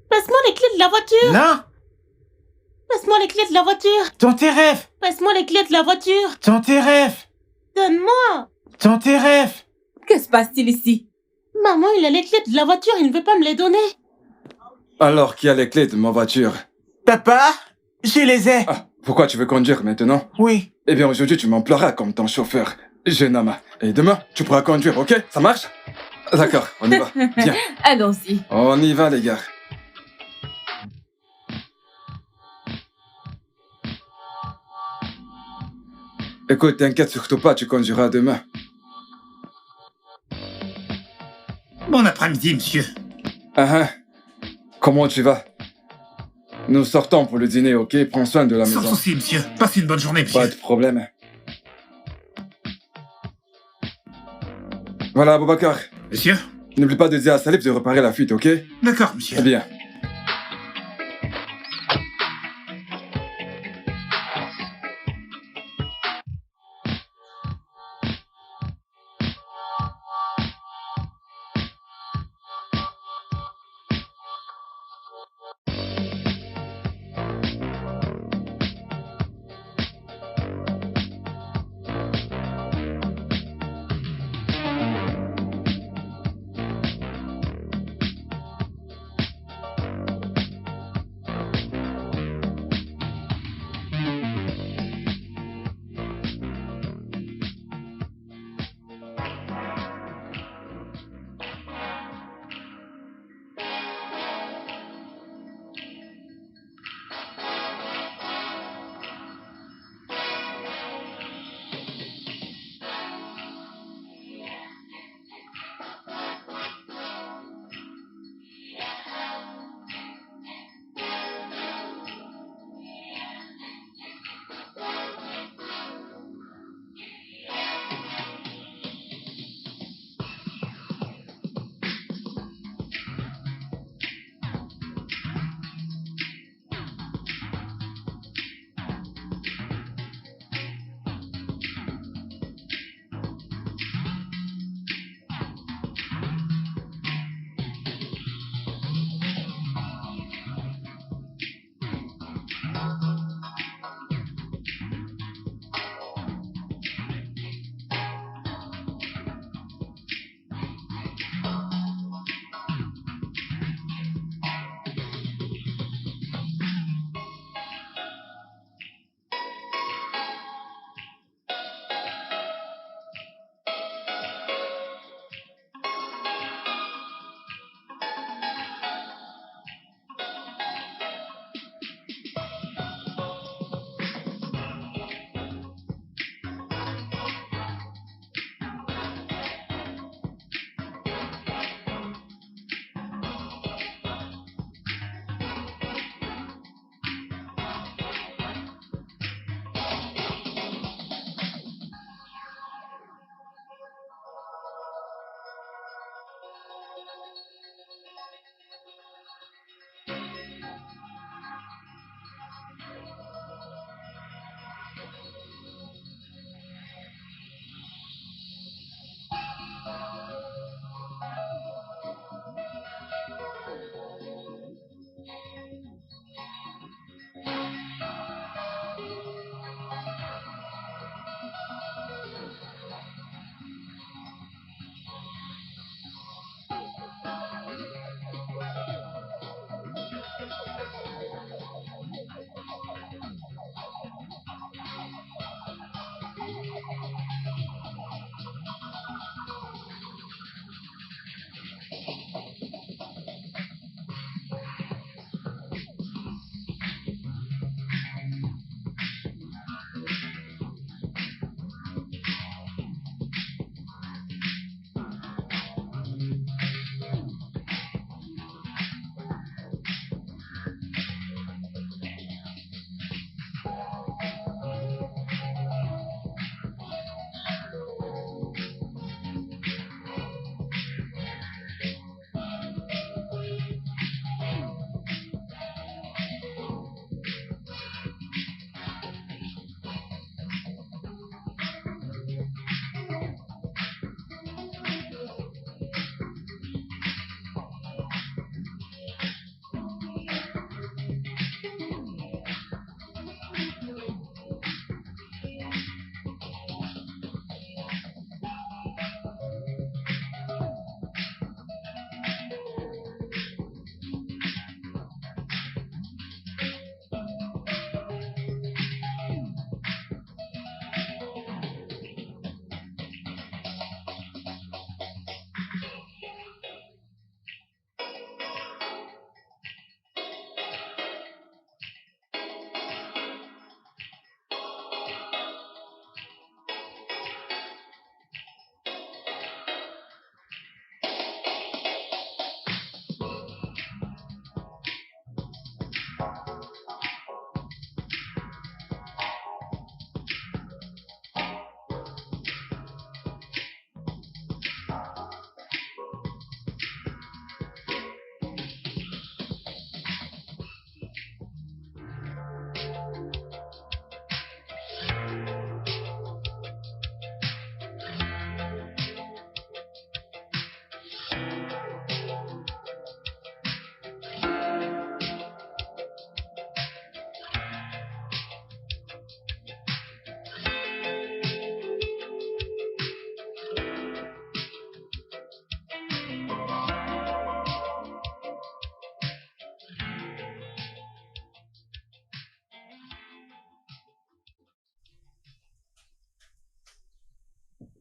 Passe-moi les clés de la voiture. Non. Passe-moi les clés de la voiture. Dans tes rêves. Passe-moi les clés de la voiture. Dans tes rêves. Donne-moi. Dans tes rêves. Que se passe-t-il ici? Maman, il a les clés de la voiture, il ne veut pas me les donner. Alors, qui a les clés de ma voiture? Papa, je les ai. Ah, pourquoi tu veux conduire maintenant? Oui. Eh bien, aujourd'hui, tu m'emploieras comme ton chauffeur. Jeune homme. Et demain, tu pourras conduire, ok? Ça marche? D'accord, on y va. Viens. Allons-y. On y va, les gars. Écoute, t'inquiète surtout pas, tu conduiras demain. Bon après-midi, monsieur. Ah ah. Comment tu vas? Nous sortons pour le dîner, ok? Prends soin de la Sans maison. souci, monsieur. Passez une bonne journée, monsieur. Pas de problème. Voilà, Aboubacar. Monsieur? N'oublie pas de dire à Salif de réparer la fuite, ok? D'accord, monsieur. Bien.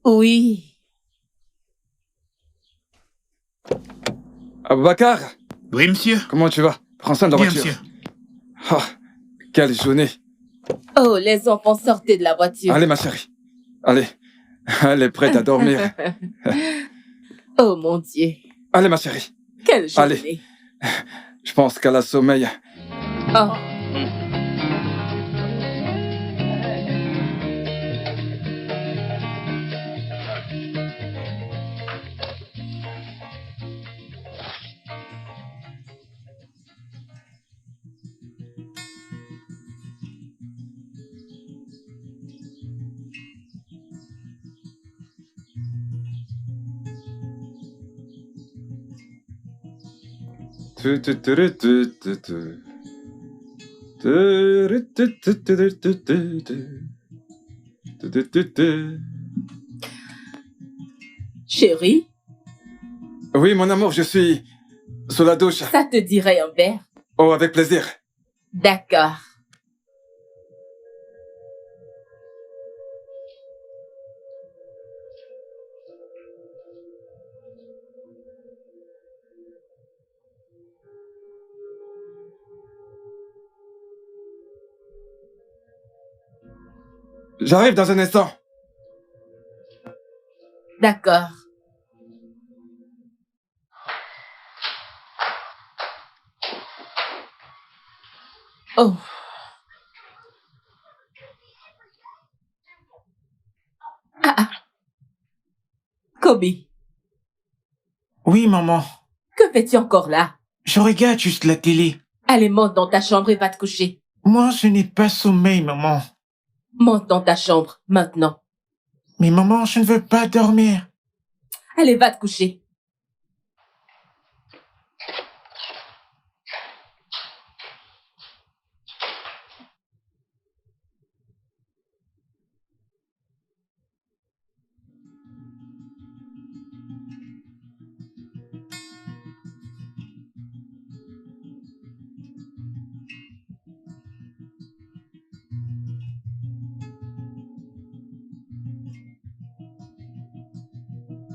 Oui. Aboubacar, Oui, monsieur. comment tu vas? Prends soin de la Bien, voiture. monsieur. Ah, quelle journée. Oh, les enfants, sortez de la voiture. Allez, ma chérie. Allez. Elle est prête à dormir. Oh, mon Dieu. Allez, ma chérie. Quelle journée. Allez. Je pense qu'elle a sommeil. Oh. Chérie, Oui, mon amour, je suis sous la douche. ça te dirait un verre? Oh, avec plaisir. D'accord. J'arrive dans un instant. D'accord. Oh. Ah. Kobe, Oui, maman. que fais-tu encore là? Je regarde juste la télé. Allez, monte dans ta chambre et va te coucher. Moi, je n'ai pas sommeil, maman. Monte dans ta chambre, maintenant. Mais maman, je ne veux pas dormir. Allez, va te coucher.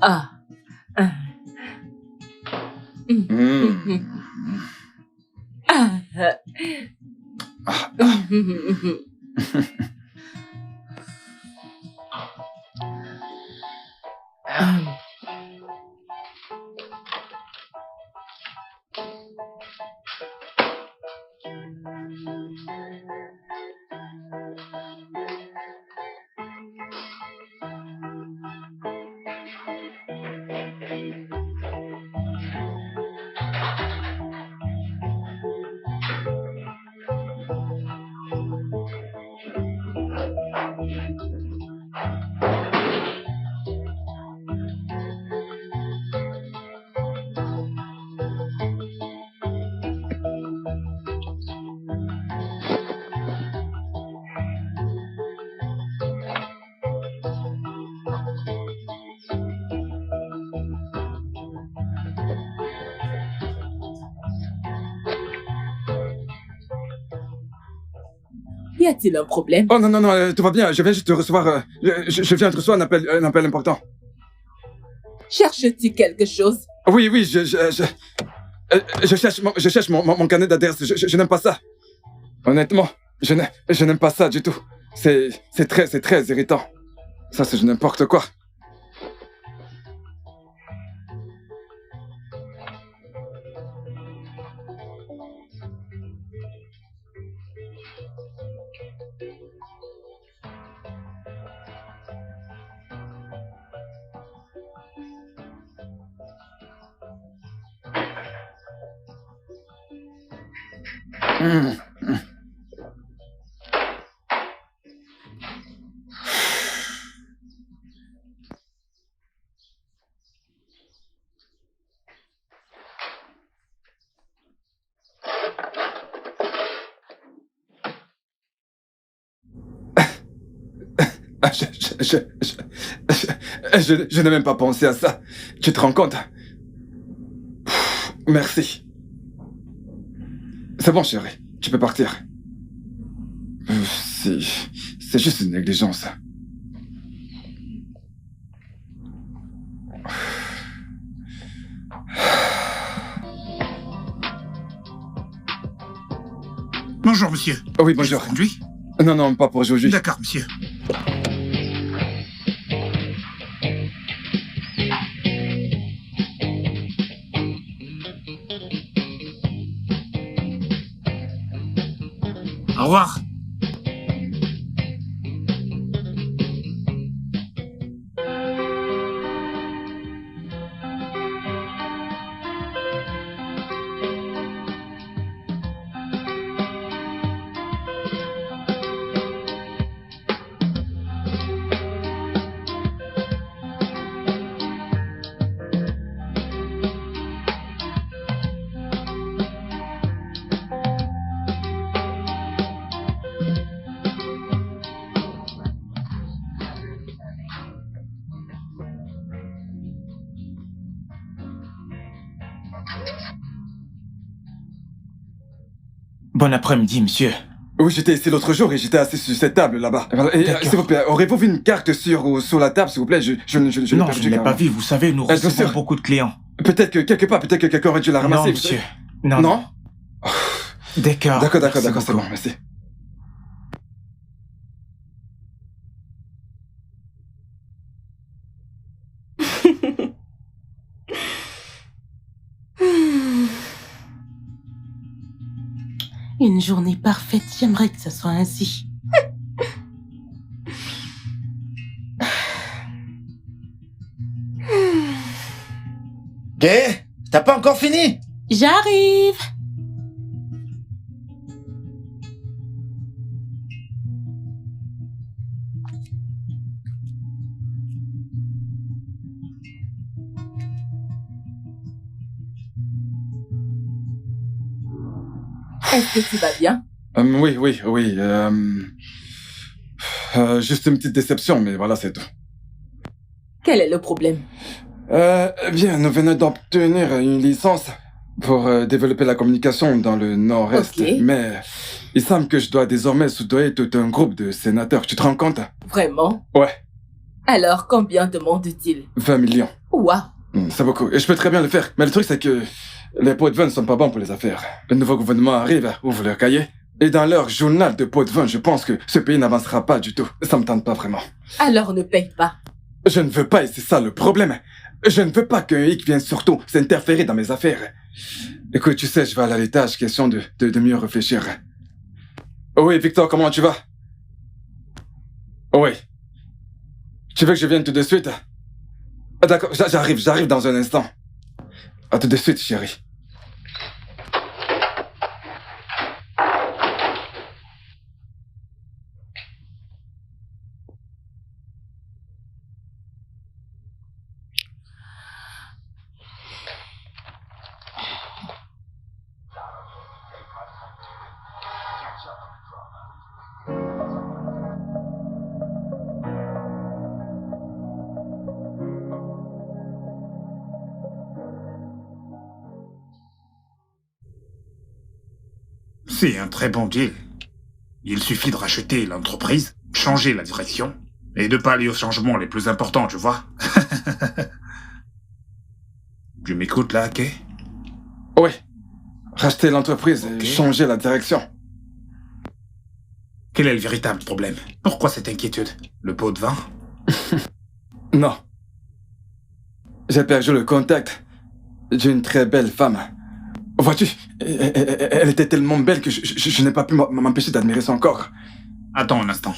Ah. Ah. Ah. Y a-t-il un problème? Oh non, non, non, tout va bien. Je viens juste de recevoir... je viens de recevoir un appel important. Cherches-tu quelque chose? Oui, oui, je cherche mon carnet d'adresse. Je n'aime pas ça. Honnêtement, je n'aime pas ça du tout. C'est très irritant. Ça, c'est n'importe quoi. Je n'ai même pas pensé à ça. Tu te rends compte? Merci. C'est bon, chérie. Tu peux partir. C'est juste une négligence. Bonjour, monsieur. Oh oui, Je bonjour. vous conduis? Non, non, pas pour aujourd'hui. D'accord, monsieur. Au revoir. Bon après-midi, monsieur. Oui, j'étais ici l'autre jour et j'étais assis sur cette table là-bas. Voilà. Et D'accord. s'il vous plaît, aurez-vous vu une carte sur la table, s'il vous plaît? Je Non, l'ai je perdu ne l'ai pas carrément. vu. Vous savez, nous bien sûr. recevons beaucoup de clients. Peut-être que quelque part, peut-être que quelqu'un aurait dû la ramasser. Non, vous savez. monsieur. Non. Non? D'accord. D'accord, Merci c'est bon, beaucoup. merci. Une journée parfaite, j'aimerais que ce soit ainsi. Qu'est? T'as pas encore fini? J'arrive. Est-ce que tu vas bien? Oui. Juste une petite déception, mais voilà, c'est tout. Quel est le problème? Bien, nous venons d'obtenir une licence pour développer la communication dans le Nord-Est. Ok. Mais il semble que je dois désormais soudoyer tout un groupe de sénateurs. Tu te rends compte? Vraiment? Ouais, Alors, combien demande-t-il? 20 millions. Waouh! C'est beaucoup. Et je peux très bien le faire. Mais le truc, c'est que les pots de vin ne sont pas bons pour les affaires. Le nouveau gouvernement arrive, ouvre leur cahier. Et dans leur journal de pots de vin, je pense que ce pays n'avancera pas du tout. Ça me tente pas vraiment. Alors ne paye pas. Je ne veux pas, et c'est ça le problème. Je ne veux pas qu'un hic vienne surtout s'interférer dans mes affaires. Écoute, tu sais, je vais aller à l'étage, question de mieux réfléchir. Oh oui, Victor, comment tu vas? Oh oui. Tu veux que je vienne tout de suite? Ah, d'accord, j'arrive dans un instant. À tout de suite, chérie. C'est un très bon deal. Il suffit de racheter l'entreprise, changer la direction, et de pas aller aux changements les plus importants, tu vois. Tu m'écoutes là, Kay? Oui. Racheter l'entreprise Ok. et changer la direction. Quel est le véritable problème? Pourquoi cette inquiétude? Le pot de vin? Non. J'ai perdu le contact d'une très belle femme. Vois-tu, elle était tellement belle que je n'ai pas pu m'empêcher d'admirer son corps. Attends un instant.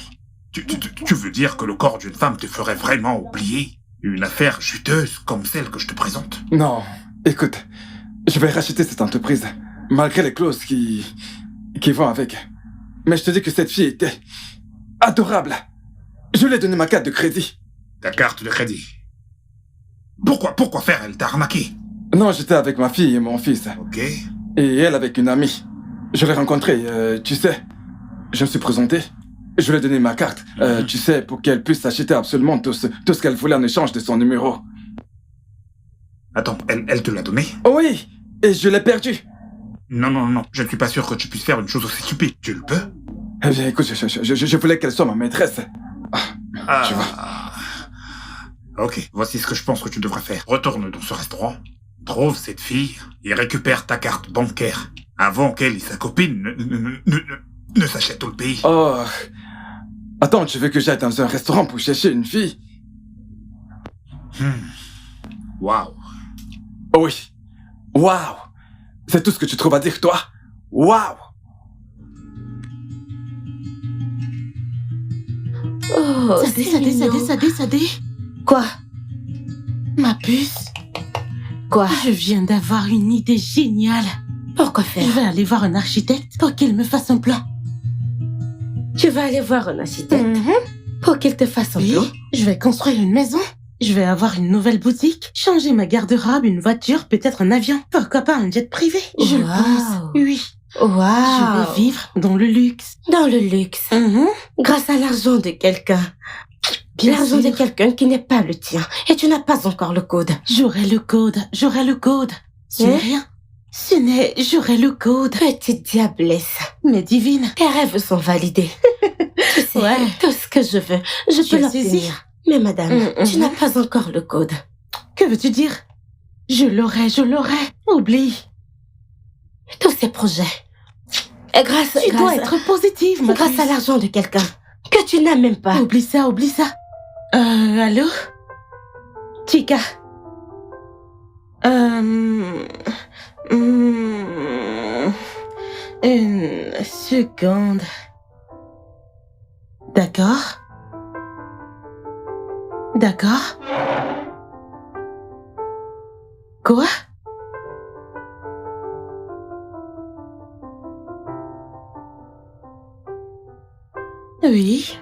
Tu veux dire que le corps d'une femme te ferait vraiment oublier une affaire juteuse comme celle que je te présente? Non, écoute, je vais racheter cette entreprise, malgré les clauses qui vont avec. Mais je te dis que cette fille était adorable. Je lui ai donné ma carte de crédit. Ta carte de crédit. Pourquoi faire? Elle t'a arnaqué. Non, j'étais avec ma fille et mon fils. Ok. Et elle avec une amie. Je l'ai rencontrée, tu sais. Je me suis présenté. Je lui ai donné ma carte, tu sais, pour qu'elle puisse acheter absolument tout ce qu'elle voulait en échange de son numéro. Attends, elle te l'a donné? Oh oui, et je l'ai perdu. Non, je ne suis pas sûr que tu puisses faire une chose aussi stupide. Tu le peux? Eh bien, écoute, je voulais qu'elle soit ma maîtresse. Tu vois. Ok, voici ce que je pense que tu devrais faire. Retourne dans ce restaurant, trouve cette fille et récupère ta carte bancaire. avant qu'elle et sa copine ne s'achètent tout le pays. Oh... Attends, tu veux que j'aille dans un restaurant pour chercher une fille? Waouh. Oh oui. Waouh. C'est tout ce que tu trouves à dire, toi? Waouh. Oh, Sadé. Quoi? Ma puce. Quoi? Je viens d'avoir une idée géniale. Pourquoi Je faire? vais aller voir un architecte pour qu'il me fasse un plan. Tu vas aller voir un architecte pour qu'il te fasse un Oui, plan? je vais construire une maison. Je vais avoir une nouvelle boutique, changer ma garde-robe, une voiture, peut-être un avion. Pourquoi pas un jet privé? Je le Wow. pense. Oui. Waouh! Je vais vivre dans le luxe. Dans le luxe. Grâce à l'argent de quelqu'un. Bien L'argent de sûr. quelqu'un qui n'est pas le tien. Et tu n'as pas encore le code. J'aurai le code. Ce Hein? n'est rien. J'aurai le code. Petite diablesse. Mais divine. Tes rêves sont validés. Tu sais, Ouais. tout ce que je veux, je Tu peux as saisi? l'obtenir. Mais madame, tu n'as pas encore le code. Que veux-tu dire? Je l'aurai. Oublie. Tous ces projets. Et grâce Tu dois être positive, ma grâce puce. à l'argent de quelqu'un que tu n'as même pas. Oublie ça. Allô? Chica. Une seconde. D'accord. Quoi? Oui.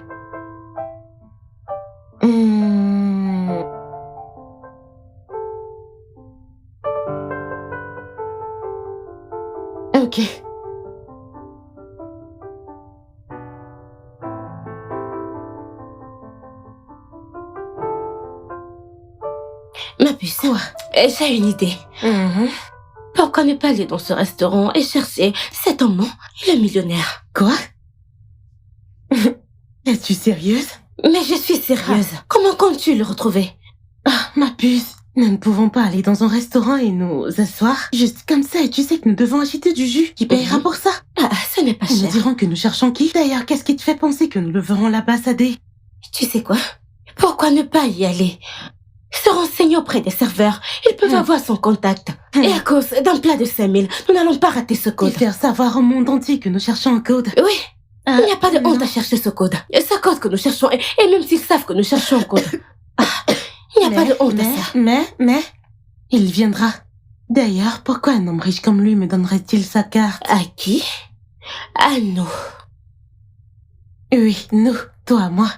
Ok. Ma puce, j'ai une idée. Pourquoi ne pas aller dans ce restaurant et chercher cet homme, non? Le millionnaire. Quoi? Es-tu sérieuse? Mais je suis sérieuse. Comment comptes-tu le retrouver? Ah, ma puce. Nous ne pouvons pas aller dans un restaurant et nous asseoir juste comme ça, et tu sais que nous devons acheter du jus. Qui payera pour ça? Ah, ce n'est pas Ils nous cher. diront que nous cherchons qui? D'ailleurs, qu'est-ce qui te fait penser que nous le verrons là-bas, Sadé? Tu sais quoi? Pourquoi ne pas y aller? Se renseigner auprès des serveurs. Ils peuvent avoir son contact. Et à cause d'un plat de 5000, nous n'allons pas rater ce Et code. faire savoir au monde entier que nous cherchons un code. Oui, il n'y a pas de honte non. à chercher ce code. Ce code que nous cherchons, et même s'ils savent que nous cherchons un code. Il n'y a pas de honte à ça. Mais, il viendra. D'ailleurs, pourquoi un homme riche comme lui me donnerait-il sa carte? À qui? À nous. Oui, nous, toi, moi,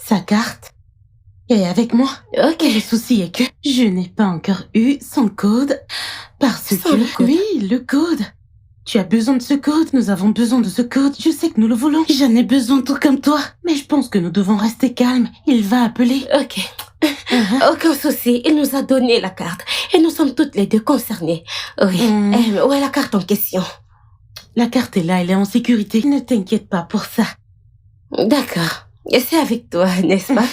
sa carte. Et avec moi. Ok. Et le souci est que je n'ai pas encore eu son code parce Sans que... le code. Oui, le code. Tu as besoin de ce code, nous avons besoin de ce code, je sais que nous le voulons. J'en ai besoin tout comme toi. Mais je pense que nous devons rester calmes. Il va appeler. Ok. Aucun souci, il nous a donné la carte. Et nous sommes toutes les deux concernées. Oui. Où est la carte en question? La carte est là, elle est en sécurité. Ne t'inquiète pas pour ça. D'accord. Et c'est avec toi, n'est-ce pas?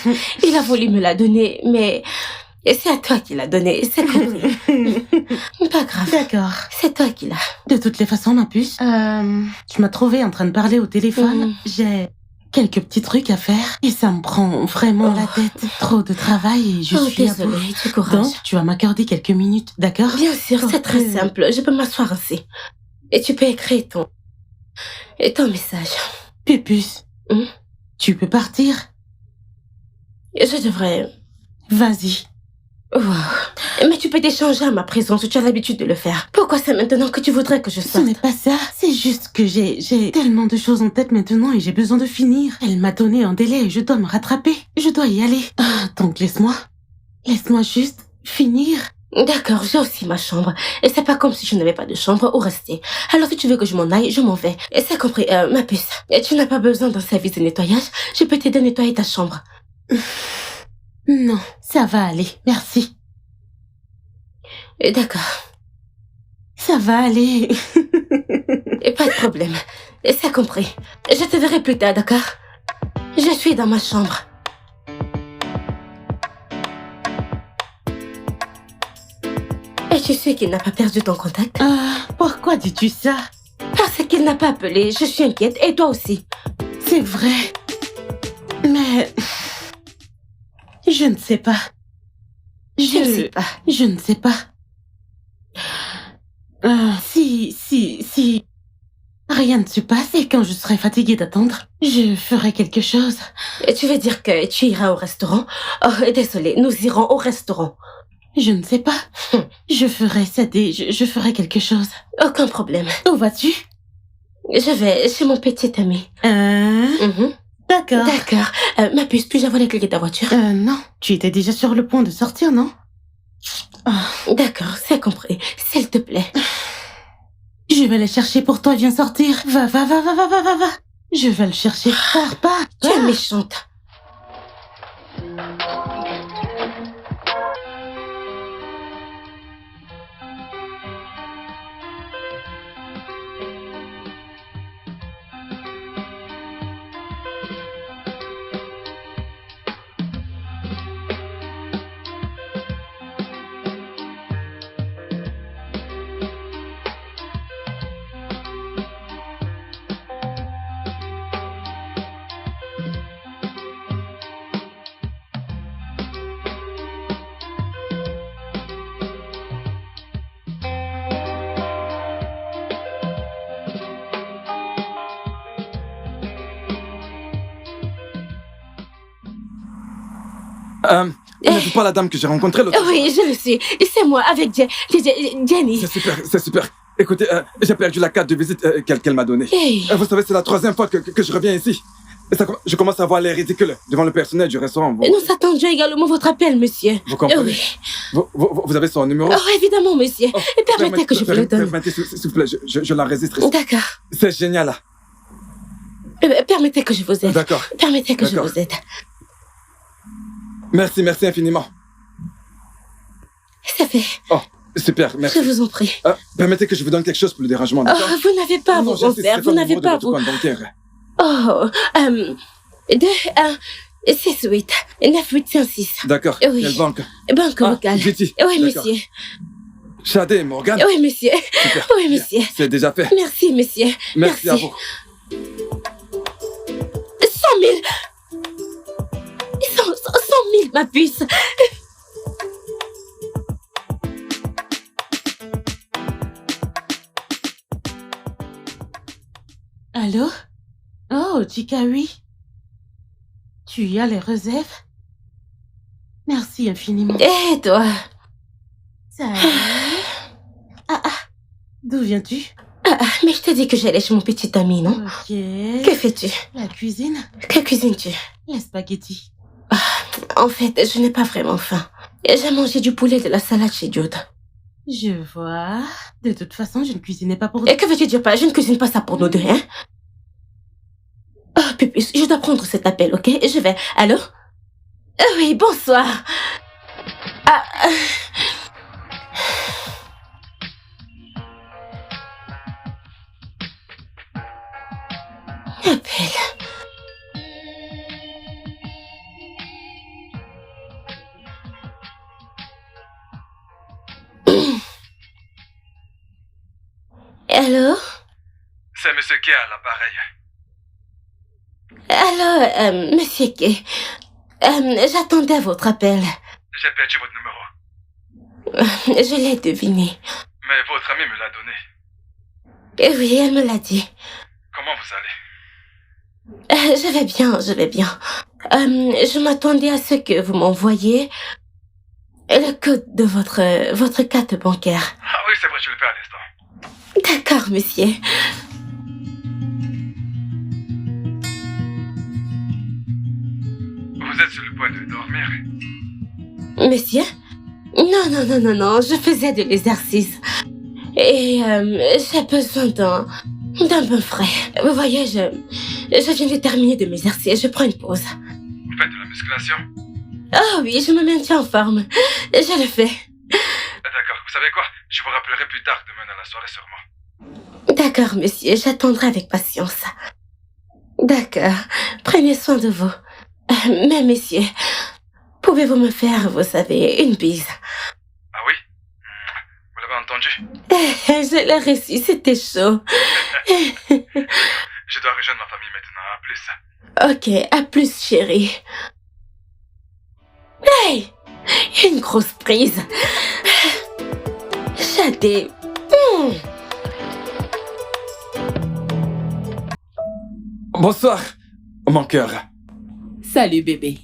Il a voulu me la donner, mais c'est à toi qu'il l'a donnée, c'est compris. Pas grave. D'accord. C'est toi qui l'as. De toutes les façons, ma puce, tu m'as trouvé en train de parler au téléphone. J'ai quelques petits trucs à faire et ça me prend vraiment la tête. Trop de travail et je suis à bout. désolée, du courage. Donc, tu vas m'accorder quelques minutes, d'accord? Bien sûr, c'est très Ok. simple. Je peux m'asseoir ainsi. Et tu peux écrire ton message. Pupus, tu peux partir? Je devrais... Vas-y. Wow. Mais tu peux t'échanger à ma présence, tu as l'habitude de le faire. Pourquoi c'est maintenant que tu voudrais que je Ce sorte? n'est pas ça, c'est juste que j'ai tellement de choses en tête maintenant et j'ai besoin de finir. Elle m'a donné un délai et je dois me rattraper. Je dois y aller. Donc laisse-moi juste finir. D'accord, j'ai aussi ma chambre. Et c'est pas comme si je n'avais pas de chambre où rester. Alors si tu veux que je m'en aille, je m'en vais. Et c'est compris, ma puce. Et tu n'as pas besoin d'un service de nettoyage. Je peux t'aider à nettoyer ta chambre. Non, ça va aller, merci. D'accord. Ça va aller. Et pas de problème. Et c'est compris. Je te verrai plus tard, d'accord? Je suis dans ma chambre. Et suis sûre qu'il n'a pas perdu ton contact. Pourquoi dis-tu ça? Parce qu'il n'a pas appelé. Je suis inquiète. Et toi aussi. C'est vrai. Mais... je ne sais pas. Je ne sais pas. Je ne sais pas. Si rien ne se passe et quand je serai fatiguée d'attendre, je ferai quelque chose. Et tu veux dire que tu iras au restaurant? Oh, désolée, nous irons au restaurant. Je ne sais pas. Je ferai je ferai quelque chose. Aucun problème. Où vas-tu? Je vais chez mon petit ami. D'accord. D'accord. Ma puce, puis-je avoir les clés de ta voiture? Non. Tu étais déjà sur le point de sortir, non? D'accord, c'est compris. S'il te plaît. Je vais les chercher pour toi, viens sortir. Va. Je vais le chercher. Pars. Tu es méchante. N'êtes-vous pas la dame que j'ai rencontrée l'autre jour? Oui, je le suis. C'est moi, avec Jenny. C'est super. Écoutez, j'ai perdu la carte de visite qu'elle m'a donnée. Hey. Vous savez, c'est la 3e fois que je reviens ici. Et je commence à voir l'air ridicule devant le personnel du restaurant. Nous attendions également votre appel, monsieur. Vous comprenez? Oui. Vous avez son numéro? Oh, évidemment, monsieur. Permettez que je vous le donne. Permettez, s'il vous plaît, je l'enregistre ici. D'accord. C'est génial, là. Permettez que je vous aide. D'accord. Permettez que je vous aide. Merci infiniment. C'est fait. Oh, super, merci. Je vous en prie. Permettez que je vous donne quelque chose pour le dérangement, d'accord? Oh, vous n'avez pas à vous en faire. Vous n'avez pas à vous... Oh, 2, 1, 6, 8, 9, 8, 5, 6. D'accord. Oui. Quelle banque? Banque locale. Betty. Oui, D'accord. monsieur. Shadé, Morgan. Oui, monsieur. Super. Oui, monsieur. C'est déjà fait. Merci, monsieur. Merci à vous. 100 000. 100 000, ma puce. Allô? Oh, Chica, oui. Tu y as les réserves? Merci infiniment. Et toi? Salut. D'où viens-tu? Mais je t'ai dit que j'allais chez mon petit ami, non? Ok. Que fais-tu? La cuisine? Que cuisines-tu? Les spaghettis. En fait, je n'ai pas vraiment faim. J'ai mangé du poulet et de la salade chez Jude. Je vois. De toute façon, je ne cuisinais pas pour... Et que veux-tu dire pas? Je ne cuisine pas ça pour nous deux, hein? Oh, Pupus, je dois prendre cet appel, ok? Je vais. Allô? Oui, bonsoir. Appel. Allô? C'est Monsieur Kay à l'appareil. Allô, Monsieur Kay. J'attendais votre appel. J'ai perdu votre numéro. Je l'ai deviné. Mais votre amie me l'a donné. Oui, elle me l'a dit. Comment vous allez? Je vais bien. Je m'attendais à ce que vous m'envoyiez le code de votre carte bancaire. Ah oui, c'est vrai, je le fais à l'instant. D'accord, monsieur. Vous êtes sur le point de dormir. Monsieur? Non, je faisais de l'exercice. Et j'ai besoin d'un bain frais. Vous voyez, je viens de terminer de m'exercer, je prends une pause. Vous faites de la musculation? Oh oui, je me maintiens en forme. Je le fais. D'accord, vous savez quoi? Je vous rappellerai plus tard demain dans la soirée sûrement. D'accord, monsieur, j'attendrai avec patience. D'accord, prenez soin de vous. Mais monsieur, pouvez-vous me faire, vous savez, une bise? Ah oui? Vous entendu? Je l'ai reçu, c'était chaud. Je dois rejoindre ma famille maintenant, à plus. Ok, à plus, chérie. Hey! Une grosse prise. Shadé. Bonsoir, mon cœur. Salut bébé.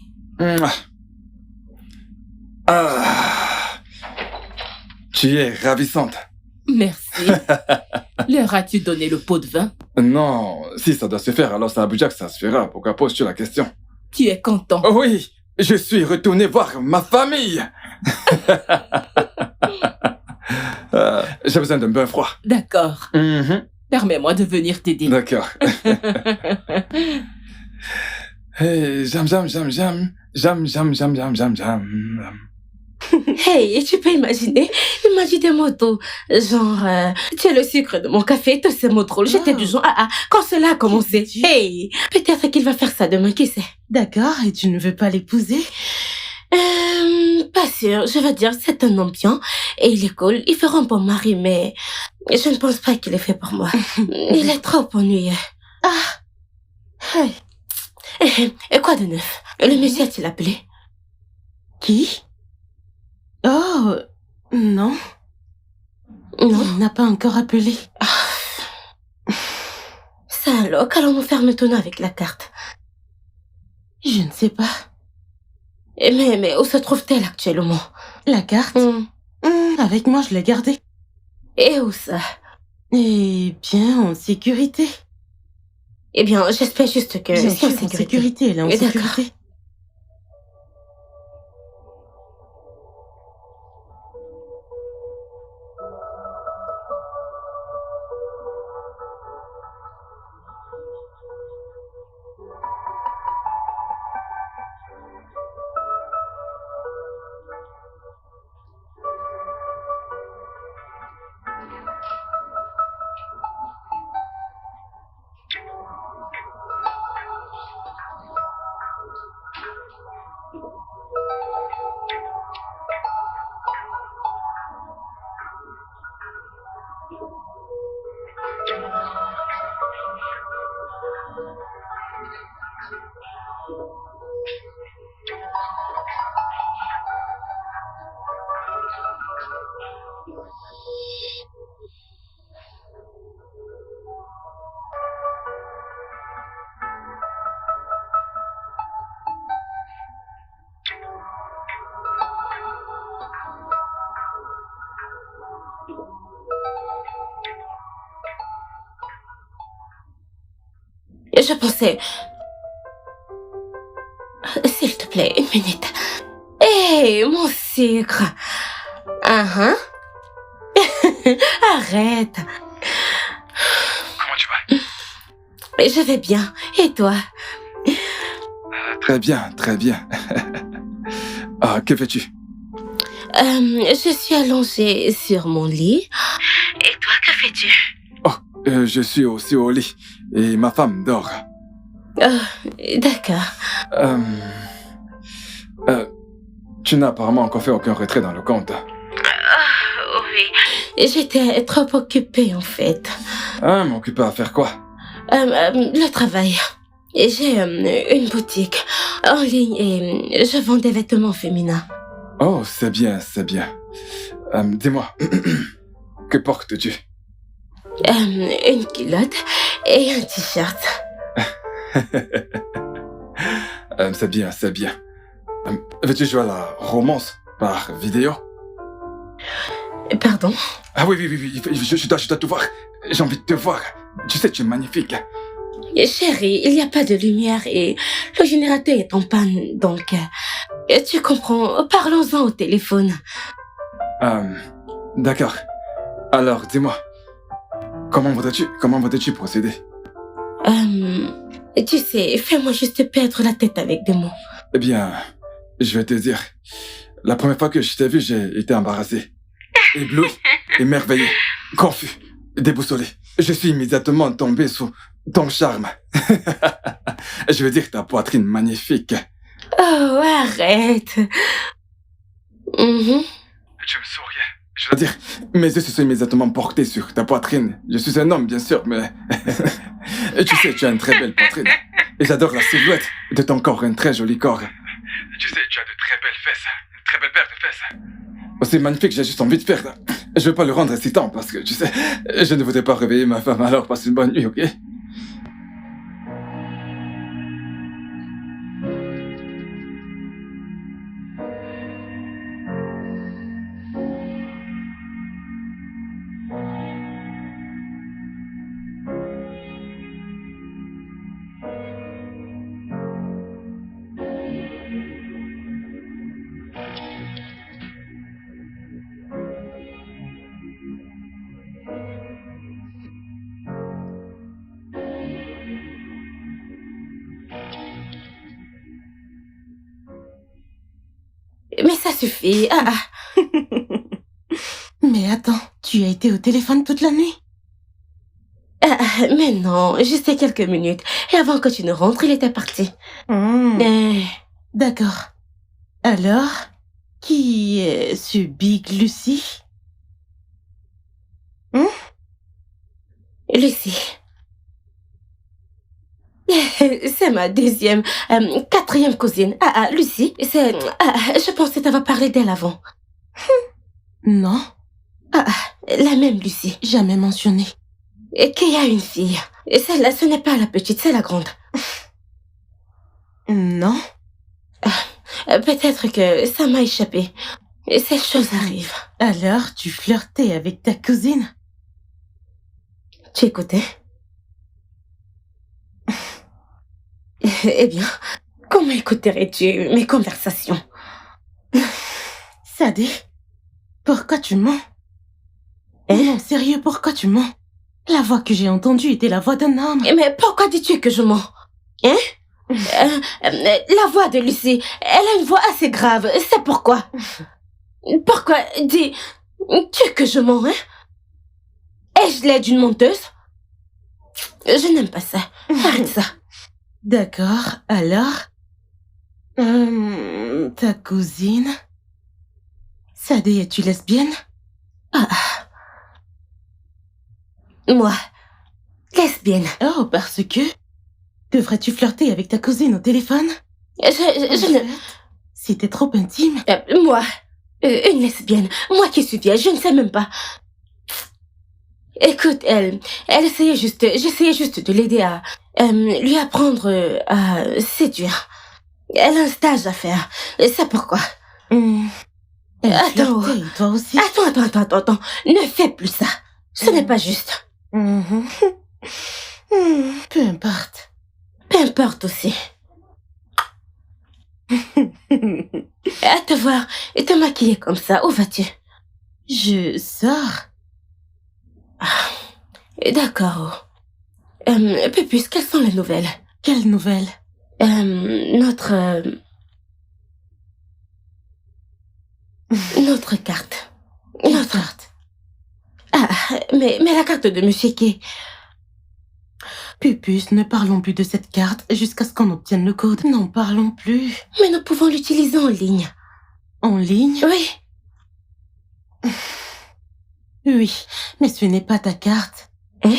Ah, tu es ravissante. Merci. Leur as-tu donné le pot de vin? Non, si ça doit se faire, alors c'est à Abuja que ça se fera. Pourquoi poses-tu la question? Tu es content? Oh oui, je suis retourné voir ma famille. J'ai besoin d'un bain froid. D'accord. Permets-moi de venir t'aider. D'accord. Hey, jam. Hey, tu peux imaginer? Il m'a dit des mots doux. Genre, tu es le sucre de mon café, tous ces mots drôles. J'étais du genre, quand cela a commencé. Hey, peut-être qu'il va faire ça demain, qui sait? D'accord, et tu ne veux pas l'épouser? Pas sûr. Je veux dire, c'est un homme bien, et il est cool. Il fera un bon mari, mais je ne pense pas qu'il est fait pour moi. Il est trop ennuyeux. Et quoi de neuf? Le monsieur a-t-il appelé? Qui? Oh, non. Non. Il n'a pas encore appelé. Ça alors, qu'allons-nous faire maintenant avec la carte? Je ne sais pas. Mais où se trouve-t-elle actuellement? La carte? Avec moi, je l'ai gardée. Et où ça? Eh bien, en sécurité. Eh bien, j'espère juste que Bien c'est sûr, en sécurité, elle est en D'accord. sécurité. Je pensais... S'il te plaît, une minute. Hé, mon sucre. Arrête. Comment tu vas? Je vais bien. Et toi? Très bien. Que fais-tu? Je suis allongée sur mon lit. Et toi, que fais-tu? Je suis aussi au lit et ma femme dort. D'accord. Tu n'as apparemment encore fait aucun retrait dans le compte. Oui. J'étais trop occupée, en fait. M'occuper à faire quoi? Le travail. J'ai une boutique en ligne et je vends des vêtements féminins. Oh, c'est bien. Dis-moi, que portes-tu? Une culotte et un t-shirt. C'est bien. Veux-tu jouer à la romance par vidéo? Pardon? Ah oui, je dois te voir. J'ai envie de te voir. Tu sais, tu es magnifique. Chérie, il n'y a pas de lumière et le générateur est en panne, donc... tu comprends, parlons-en au téléphone. D'accord. Alors, dis-moi, comment voudrais-tu procéder? Tu sais, fais-moi juste perdre la tête avec des mots. Eh bien, je vais te dire. La première fois que je t'ai vu, j'ai été embarrassé. Ébloui, émerveillé, confus, déboussolé. Je suis immédiatement tombé sous ton charme. Je veux dire ta poitrine magnifique. Oh, arrête. Tu me souriais. Je dois dire, mes yeux se sont immédiatement portés sur ta poitrine. Je suis un homme, bien sûr, mais... Et tu sais, tu as une très belle poitrine. Et j'adore la silhouette de ton corps, un très joli corps. Tu sais, tu as de très belles fesses. Très belle paire de fesses. Oh, c'est magnifique, j'ai juste envie de faire. Je veux pas le rendre excitant parce que, tu sais, je ne voudrais pas réveiller ma femme, alors passe une bonne nuit, ok? Mais ça suffit. Mais attends, tu as été au téléphone toute la nuit? Mais non, juste quelques minutes. Et avant que tu ne rentres, il était parti. D'accord. Alors, qui est ce Big Lucy? Lucie. C'est ma quatrième cousine. Lucie, c'est... je pensais t'avoir parlé d'elle avant. Non, La même Lucie. jamais mentionné. Et qu'il y a une fille. Et celle-là, ce n'est pas la petite, c'est la grande. Non. Peut-être que ça m'a échappé. Et ces choses arrivent. Alors, tu flirtais avec ta cousine? Tu écoutais? Eh bien, comment écouterais-tu mes conversations? Sadé, pourquoi tu mens? Non, sérieux, pourquoi tu mens? La voix que j'ai entendue était la voix d'un homme. Mais pourquoi dis-tu que je mens? Hein? La voix de Lucie, elle a une voix assez grave, c'est pourquoi. Pourquoi dis-tu que je mens, hein? Ai-je l'air d'une menteuse? Je n'aime pas ça. Arrête ça. D'accord, alors... ta cousine... Sadé, es-tu lesbienne? Moi, lesbienne. Oh, parce que... Devrais-tu flirter avec ta cousine au téléphone? Je ne... C'était trop intime. Moi, une lesbienne. Moi qui suis vieille, je ne sais même pas. Écoute, elle essayait juste... J'essayais juste de l'aider à... lui apprendre à séduire. Elle a un stage à faire. C'est pourquoi. Elle Attends. flirtait, toi aussi. Attends. Ne fais plus ça. Ce n'est pas juste. Peu importe. Peu importe aussi. À te voir et te maquiller comme ça, où vas-tu? Je sors. D'accord. Pupus, quelles sont les nouvelles? Quelle nouvelle? Notre carte. Notre carte. Mais la carte de Monsieur Kay. Pupus, ne parlons plus de cette carte jusqu'à ce qu'on obtienne le code. N'en parlons plus. Mais nous pouvons l'utiliser en ligne. En ligne? Oui. Oui, mais ce n'est pas ta carte. Hein?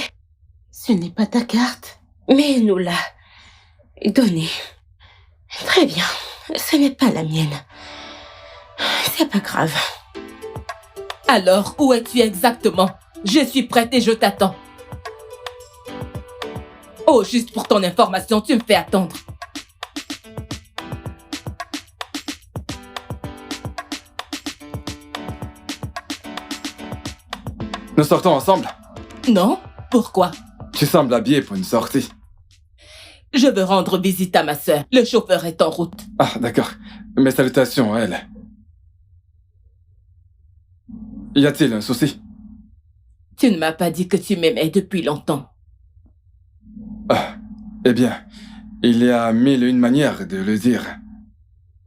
Ce n'est pas ta carte. Mais nous l'a donnée. Très bien. Ce n'est pas la mienne. C'est pas grave. Alors, où es-tu exactement? Je suis prête et je t'attends. Oh, juste pour ton information, tu me fais attendre. Nous sortons ensemble? Non? Pourquoi? Tu sembles habillé pour une sortie. Je veux rendre visite à ma sœur. Le chauffeur est en route. Ah, d'accord. Mes salutations à elle. Y a-t-il un souci? Tu ne m'as pas dit que tu m'aimais depuis longtemps. Ah, eh bien, il y a 1001 manières de le dire.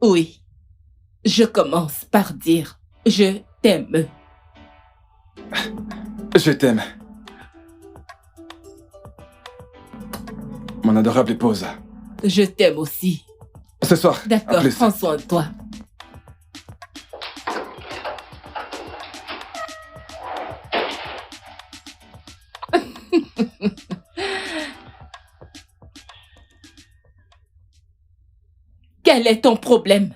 Oui. Je commence par dire « Je t'aime ». Je t'aime. Mon adorable épouse. Je t'aime aussi. Ce soir. D'accord, à plus. prends soin de toi. Quel est ton problème?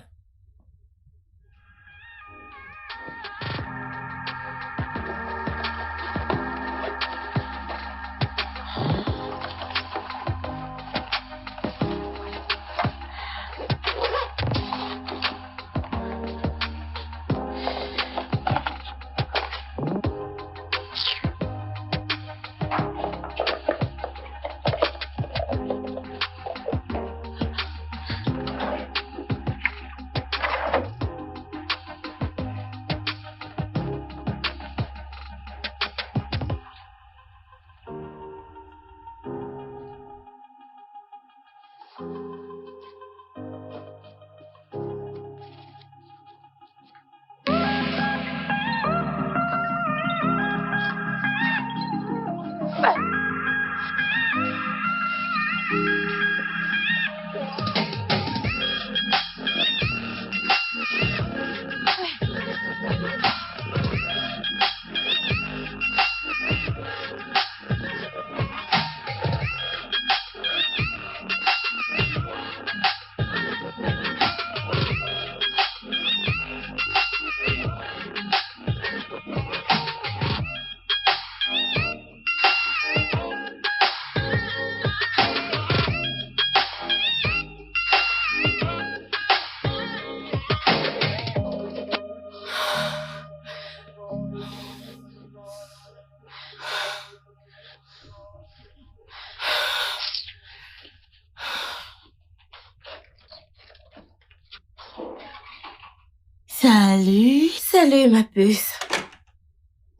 Salut. Salut, ma puce.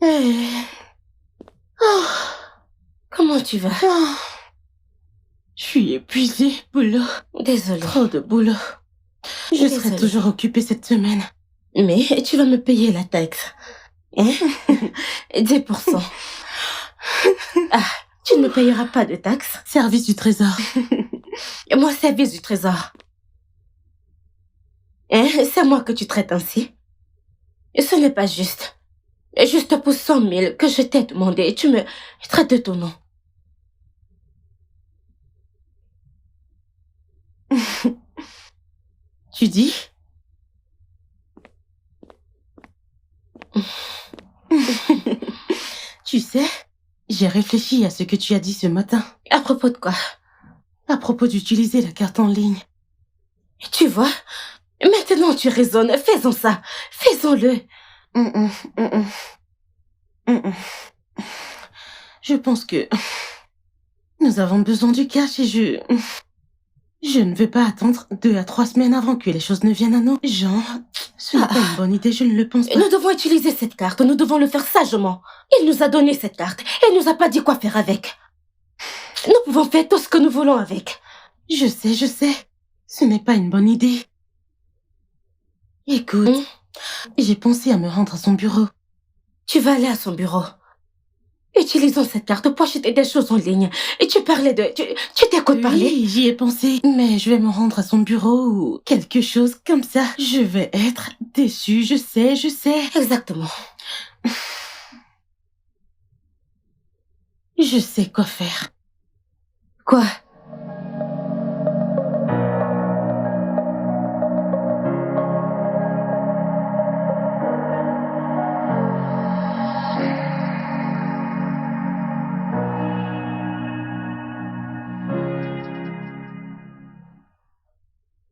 Oh, comment tu vas? Oh. Je suis épuisée, boulot. Désolée. Trop de boulot. Je serai Désolée. toujours occupée cette semaine. Mais tu vas me payer la taxe. Hein? 10%. Ah, tu ne me payeras pas de taxes. Service du trésor. Moi, service du trésor. Hein? C'est moi que tu traites ainsi. Et ce n'est pas juste. Juste pour 100 000 que je t'ai demandé et tu me traites de ton nom. Tu dis? Tu sais, j'ai réfléchi à ce que tu as dit ce matin. À propos de quoi? À propos d'utiliser la carte en ligne. Tu vois? Maintenant tu raisonnes. Faisons ça. Faisons-le. Je pense que nous avons besoin du cash et je ne veux pas attendre 2 à 3 semaines avant que les choses ne viennent à nous. Genre, ce n'est pas une bonne idée, je ne le pense pas. Nous devons utiliser cette carte. Nous devons le faire sagement. Il nous a donné cette carte et il nous a pas dit quoi faire avec. Nous pouvons faire tout ce que nous voulons avec. Je sais. Ce n'est pas une bonne idée. Écoute, j'ai pensé à me rendre à son bureau. Tu vas aller à son bureau. Utilisons cette carte pour acheter des choses en ligne. Et tu parlais de... Tu t'écoutes parler? Oui, j'y ai pensé. Mais je vais me rendre à son bureau ou quelque chose comme ça. Je vais être déçue, je sais. Exactement. Je sais quoi faire. Quoi?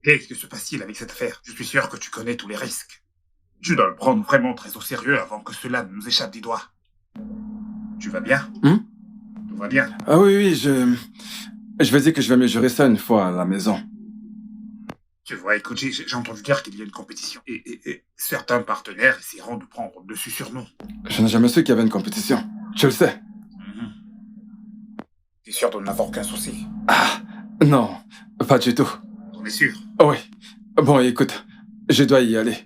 Qu'est-ce que se passe-t-il avec cette affaire? Je suis sûr que tu connais tous les risques. Tu dois le prendre vraiment très au sérieux avant que cela ne nous échappe des doigts. Tu vas bien? Tout va bien? Ah oui, je vais dire que je vais me jurer ça une fois à la maison. Tu vois, écoute, j'ai entendu dire qu'il y a une compétition. Et certains partenaires essaieront de prendre le dessus sur nous. Je n'ai jamais su qu'il y avait une compétition. Tu le sais. T'es sûr de n'avoir aucun souci? Ah, non, pas du tout. On est sûr? Oui. Bon, écoute, je dois y aller.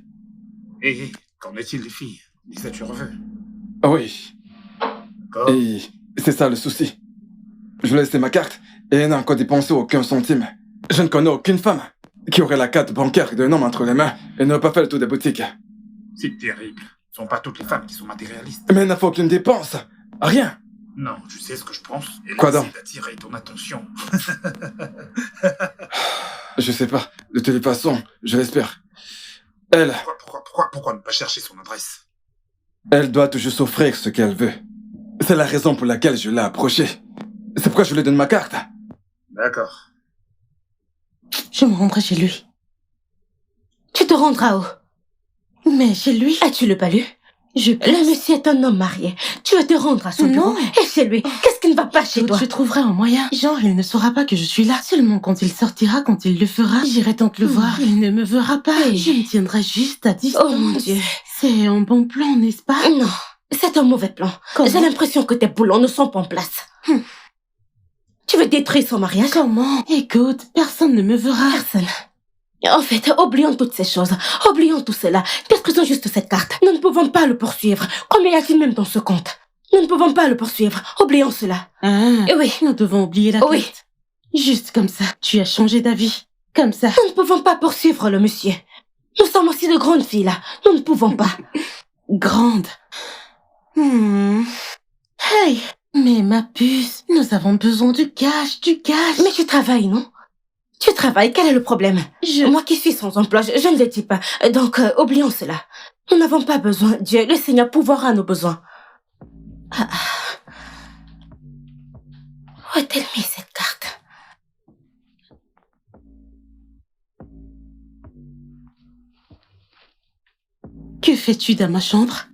Et qu'en est-il des filles? Les as-tu revues? Oui. D'accord. Et c'est ça le souci. Je lui ai laissé ma carte et elle n'a encore dépensé aucun centime. Je ne connais aucune femme qui aurait la carte bancaire d'un homme entre les mains et n'aurait pas fait le tour des boutiques. C'est terrible. Ce ne sont pas toutes les femmes qui sont matérialistes. Mais elle n'a fait aucune dépense. Rien. Non, tu sais ce que je pense. Elle Quoi essaie donc? d'attirer ton attention. Je sais pas. De toute façon, je l'espère. Elle Pourquoi ne pas chercher son adresse? doit toujours s'offrir ce qu'elle veut. C'est la raison pour laquelle je l'ai approchée. C'est pourquoi je lui donne ma carte. D'accord. Je me rendrai chez lui. Tu te rendras où? Mais chez lui, As-tu le pas lu? Le monsieur est un homme marié. Tu vas te rendre à son bureau. Non. Et chez lui, qu'est-ce qui ne va pas chez toi? Je trouverai un moyen. Genre, il ne saura pas que je suis là. Seulement quand il sortira, quand il le fera, j'irai tant le voir. Il ne me verra pas. Oui. Je me tiendrai juste à distance. Oh mon Dieu. C'est un bon plan, n'est-ce pas? Non, c'est un mauvais plan. Comment? J'ai l'impression que tes boulons ne sont pas en place. Tu veux détruire son mariage? Comment? Écoute, personne ne me verra. Personne. En fait, oublions toutes ces choses. Oublions tout cela. Détruisons juste cette carte. Nous ne pouvons pas le poursuivre. Combien y a-t-il même dans ce compte? Nous ne pouvons pas le poursuivre. Oublions cela. Ah, Oui. nous devons oublier la Oui. carte. Juste comme ça. Tu as changé d'avis. Comme ça. Nous ne pouvons pas poursuivre le monsieur. Nous sommes aussi de grandes filles là. Nous ne pouvons pas. Grande. Hey, mais ma puce, nous avons besoin du cash, du cash. Mais tu travailles, non? Tu travailles, quel est le problème? Moi qui suis sans emploi, je ne le dis pas. Donc, oublions cela. Nous n'avons pas besoin. Dieu, le Seigneur pourvoira à nos besoins. Où a-t-elle mis cette carte? Que fais-tu dans ma chambre?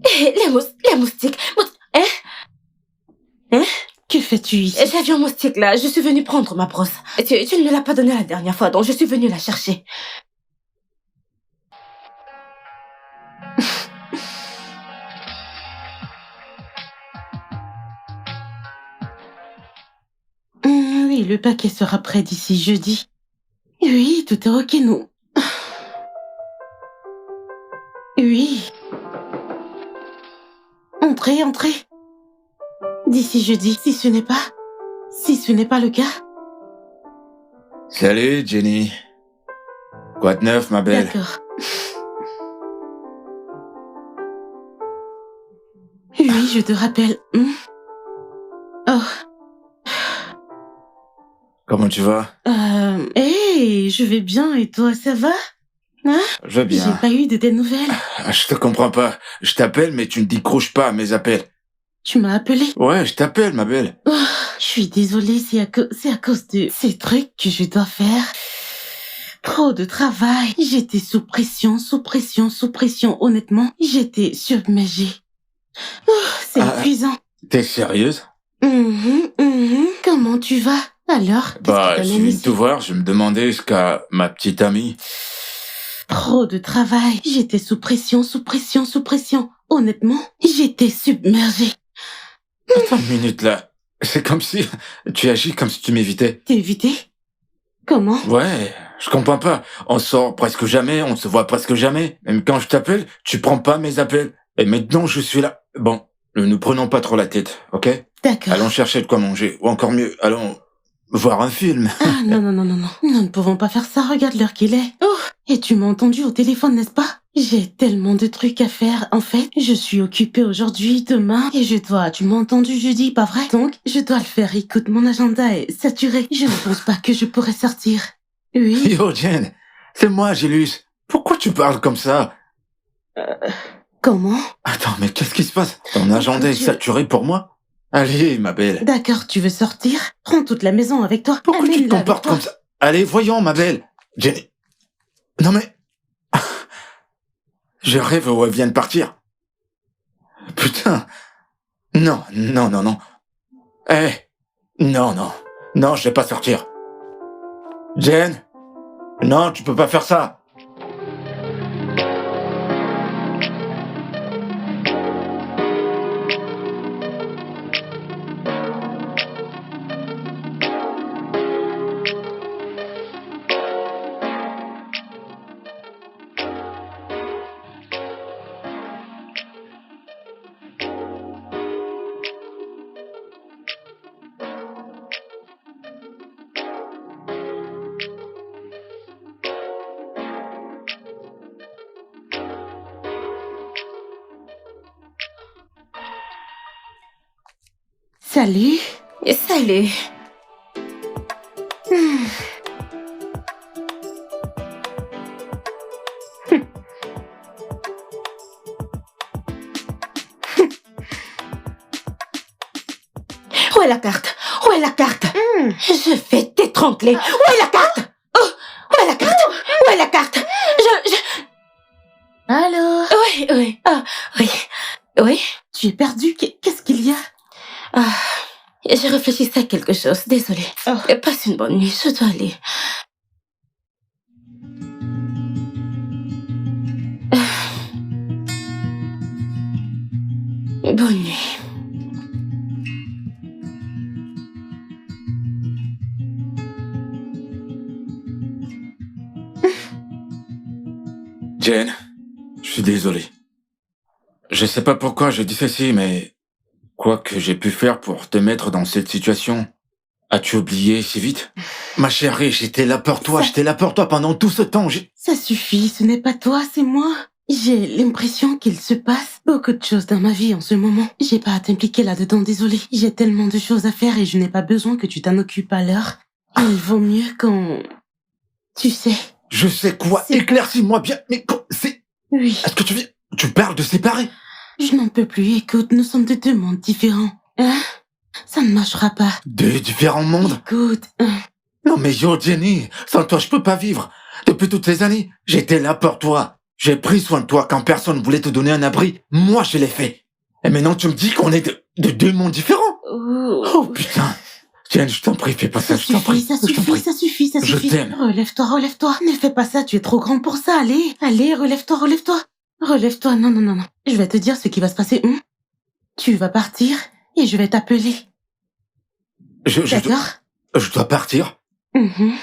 Les moustiques. Que fais-tu ici? J'ai vu un moustique là, je suis venue prendre ma brosse. Tu ne me l'as pas donnée la dernière fois, donc je suis venue la chercher. Oui, le paquet sera prêt d'ici jeudi. Oui, tout est ok, nous. Oui. Entrez, entrez. D'ici jeudi, si ce n'est pas le cas. Salut, Jenny. Quoi de neuf, ma belle? D'accord. Oui, je te rappelle. Oh. Comment tu vas? Hey, je vais bien et toi, ça va? Hein? Je vais bien. J'ai pas eu de tes nouvelles. Je te comprends pas. Je t'appelle, mais tu ne décroches pas à mes appels. Tu m'as appelé? Ouais, je t'appelle, ma belle. Oh, je suis désolée, c'est à cause de ces trucs que je dois faire. Trop de travail. J'étais sous pression. Honnêtement, j'étais submergée. Oh, c'est épuisant. T'es sérieuse? Comment tu vas? Alors, Bah, qu'est-ce je qui t'amène viens de ici? te voir, je me demandais ce qu'a ma petite amie. Trop de travail. J'étais sous pression. Honnêtement, j'étais submergée. Attends une minute, là. C'est comme si tu agis comme si tu m'évitais. T'éviter? Comment? Ouais, je comprends pas. On sort presque jamais, on se voit presque jamais. Même quand je t'appelle, tu prends pas mes appels. Et maintenant, je suis là. Bon, ne nous prenons pas trop la tête, ok? D'accord. Allons chercher de quoi manger. Ou encore mieux, allons voir un film. Ah, non. Nous ne pouvons pas faire ça. Regarde l'heure qu'il est. Oh, et tu m'as entendu au téléphone, n'est-ce pas? J'ai tellement de trucs à faire. En fait, je suis occupée aujourd'hui, demain, et tu m'as entendu jeudi, pas vrai? Donc, je dois le faire. Écoute, mon agenda est saturé. Je ne pense pas que je pourrais sortir. Oui. Yo, Jen, c'est moi, Gélus. Pourquoi tu parles comme ça? Comment? Attends, mais qu'est-ce qui se passe? Ton agenda est saturé pour moi? Allez, ma belle. D'accord, tu veux sortir? Prends toute la maison avec toi. Pourquoi tu te Amène-la avec comportes toi. comme ça? Allez, voyons, ma belle. Jenny. Non mais... Je rêve où elle vient de partir. Putain. Non. Eh. Non, je vais pas sortir. Jen. Non, tu peux pas faire ça. Salut. Salut. la carte? Où est la carte? Je vais t'étrangler. Où est la carte? Oh, où est la carte? Où est la carte? Allô? Oui. Ah, oui. Oui. Tu es perdu? Qu'est-ce qu'il y a? Ah, je réfléchissais à quelque chose. Désolée. Oh. Passe une bonne nuit. Je dois aller. Bonne nuit. Jane, je suis désolé. Je sais pas pourquoi je dis ceci, mais quoi que j'ai pu faire pour te mettre dans cette situation, as-tu oublié si vite? Ma chérie, j'étais là pour toi, pendant tout ce temps. Ça suffit, ce n'est pas toi, c'est moi. J'ai l'impression qu'il se passe beaucoup de choses dans ma vie en ce moment. J'ai pas à t'impliquer là-dedans, désolé. J'ai tellement de choses à faire et je n'ai pas besoin que tu t'en occupes à l'heure. Il vaut mieux qu'on... Tu sais. Je sais quoi? Éclaircis-moi bien, mais c'est... Oui. Est-ce que tu parles de séparer? Je n'en peux plus, écoute, nous sommes de deux mondes différents. Hein? Ça ne marchera pas. Deux différents mondes? Écoute, Non mais yo, Jenny, sans toi je peux pas vivre. Depuis toutes ces années, j'étais là pour toi. J'ai pris soin de toi quand personne voulait te donner un abri. Moi, je l'ai fait. Et maintenant, tu me dis qu'on est de deux mondes différents. Oh putain. Tiens, je t'en prie, fais pas ça, je t'en prie. Ça suffit. Je t'aime. Relève-toi. Ne fais pas ça, tu es trop grand pour ça. Allez, relève-toi. Relève-toi, non. Je vais te dire ce qui va se passer. Tu vas partir et je vais t'appeler. D'accord? Je dois partir? Mhm.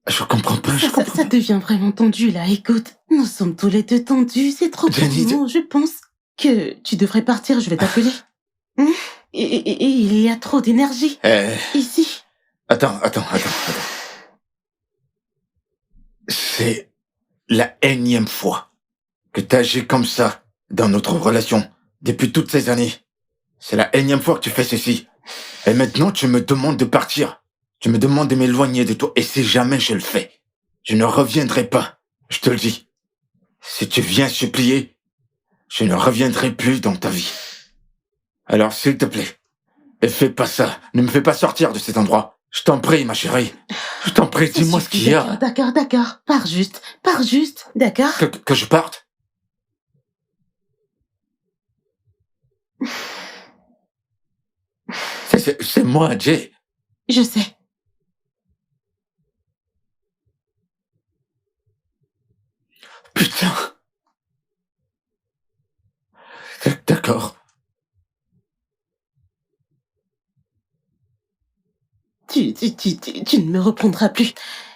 Je comprends pas, Ça devient vraiment tendu, là. Écoute, nous sommes tous les deux tendus. C'est trop Jenny, pour nous. Je pense que tu devrais partir. Je vais t'appeler. Et il y a trop d'énergie. Ici. Attends. C'est la énième fois que t'agis comme ça dans notre relation depuis toutes ces années. C'est la énième fois que tu fais ceci. Et maintenant, tu me demandes de partir. Tu me demandes de m'éloigner de toi. Et si jamais je le fais, je ne reviendrai pas. Je te le dis. Si tu viens supplier, je ne reviendrai plus dans ta vie. Alors, s'il te plaît, ne fais pas ça. Ne me fais pas sortir de cet endroit. Je t'en prie, ma chérie. Je t'en prie, dis-moi ce qu'il y a. D'accord. Pars juste. D'accord? Que je parte? C'est moi, Jay. Je sais. Putain. D'accord. Tu ne me reprendras plus.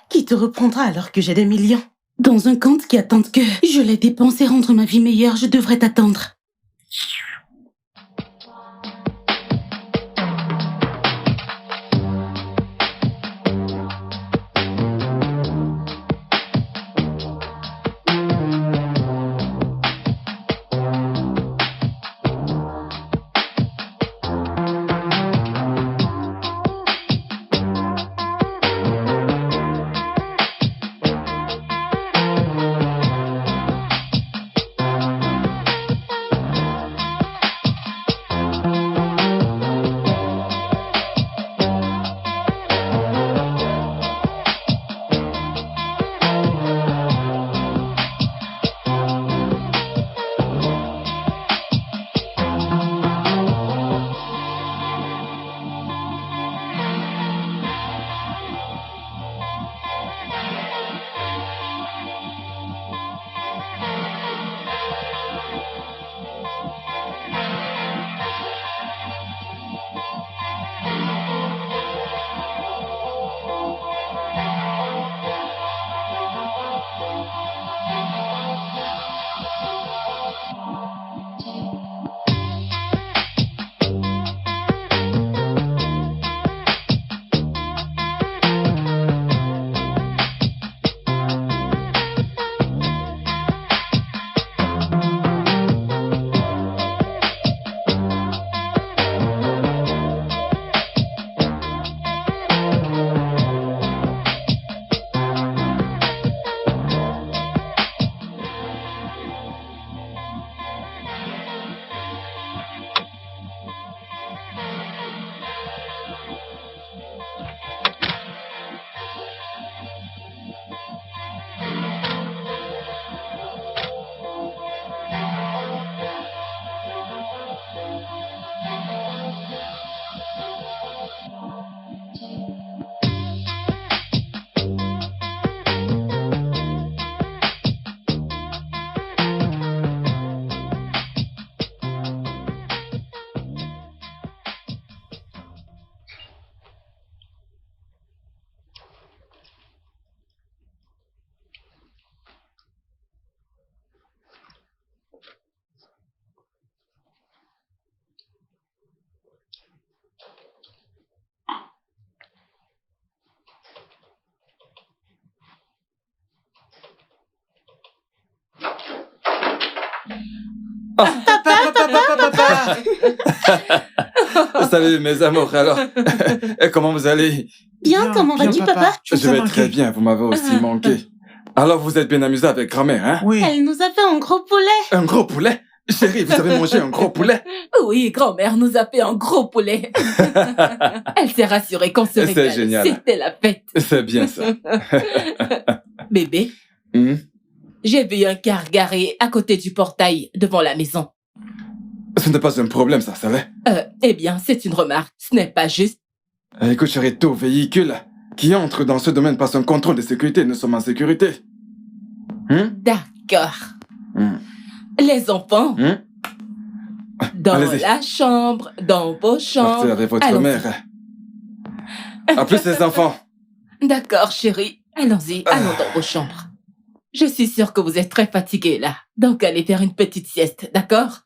Qui te reprendra alors que j'ai des millions? Dans un compte qui attend que je les dépense et rendre ma vie meilleure, je devrais t'attendre. Oh, papa. Salut mes amours, alors. Et comment vous allez? Bien, comment vas-tu, papa? Je vais très bien, vous m'avez aussi manqué. Alors vous êtes bien amusé avec grand-mère, hein? Oui. Elle nous a fait un gros poulet. Un gros poulet? Chérie, vous avez mangé un gros poulet? Oui, grand-mère nous a fait un gros poulet. Elle s'est rassurée qu'on se C'est régale. génial. C'était la fête. C'est bien ça. Bébé, j'ai vu un car garé à côté du portail devant la maison. Ce n'est pas un problème, ça va? Eh bien, c'est une remarque. Ce n'est pas juste. Écoute, chérie, tout véhicule qui entre dans ce domaine passe un contrôle de sécurité. Nous sommes en sécurité. D'accord. Les enfants, dans Allez-y. la chambre, dans vos chambres. Partez avec votre Allons-y. mère. À plus, les enfants. D'accord, chérie. Allons-y, allons dans vos chambres. Je suis sûre que vous êtes très fatigués là. Donc, allez faire une petite sieste, d'accord?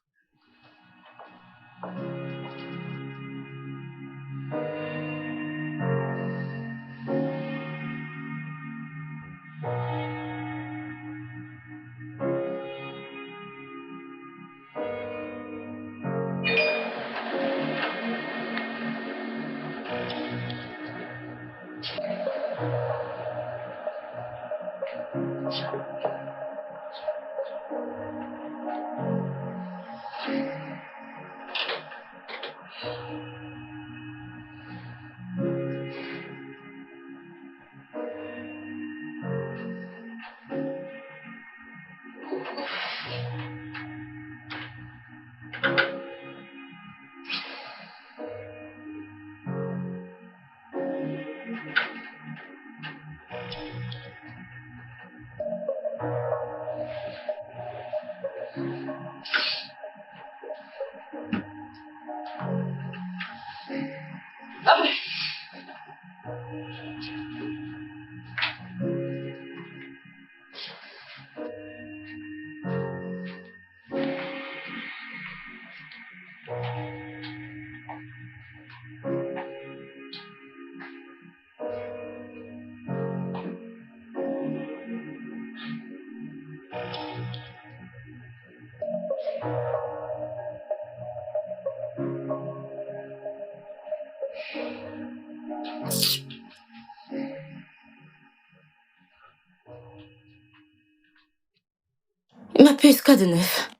Ma puce, quoi de neuf?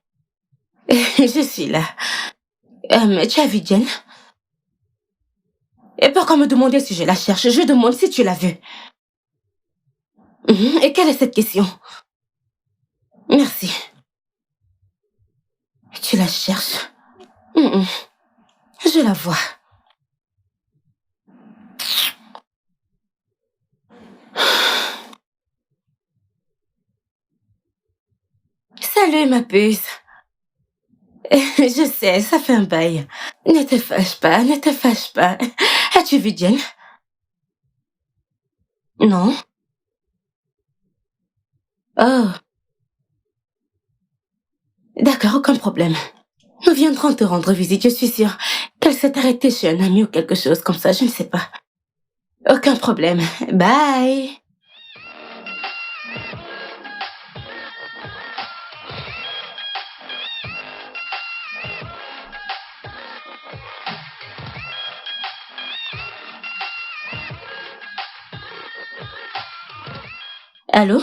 Je suis là. Tu as vu Jen? Et pourquoi me demander si je la cherche? Je demande si tu l'as vue. Et quelle est cette question? Merci. Tu la cherches? Je la vois. Salut, ma puce. Je sais, ça fait un bail. Ne te fâche pas, ne te fâche pas. As-tu vu Jen? Non? Oh. D'accord, aucun problème. Nous viendrons te rendre visite, je suis sûre qu'elle s'est arrêtée chez un ami ou quelque chose comme ça, je ne sais pas. Aucun problème. Bye. Allô?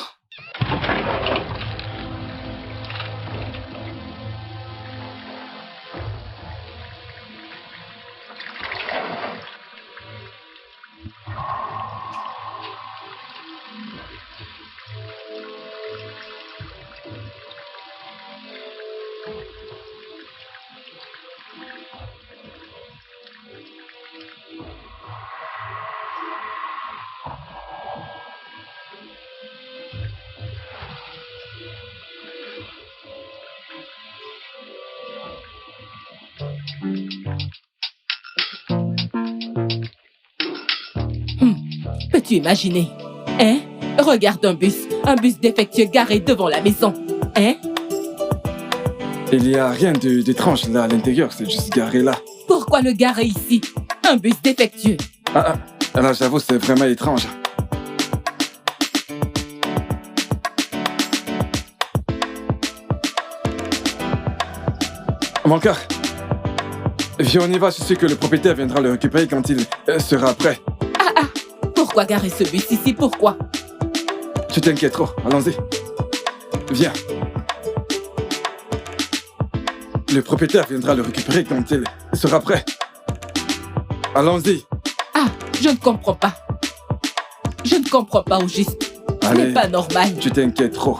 Peux-tu imaginer? Hein? Regarde un bus défectueux garé devant la maison. Hein? Il y a rien d'étrange là à l'intérieur, c'est juste garé là. Pourquoi le garer ici? Un bus défectueux. Là j'avoue, c'est vraiment étrange. Mon cœur. Viens, on y va. Je suis sûr que le propriétaire viendra le récupérer quand il sera prêt. Pourquoi garer ce bus ici? Pourquoi? Tu t'inquiètes trop. Allons-y. Viens. Le propriétaire viendra le récupérer quand il sera prêt. Allons-y. Je ne comprends pas. Je ne comprends pas au juste. Ce Allez. n'est pas normal. Tu t'inquiètes trop.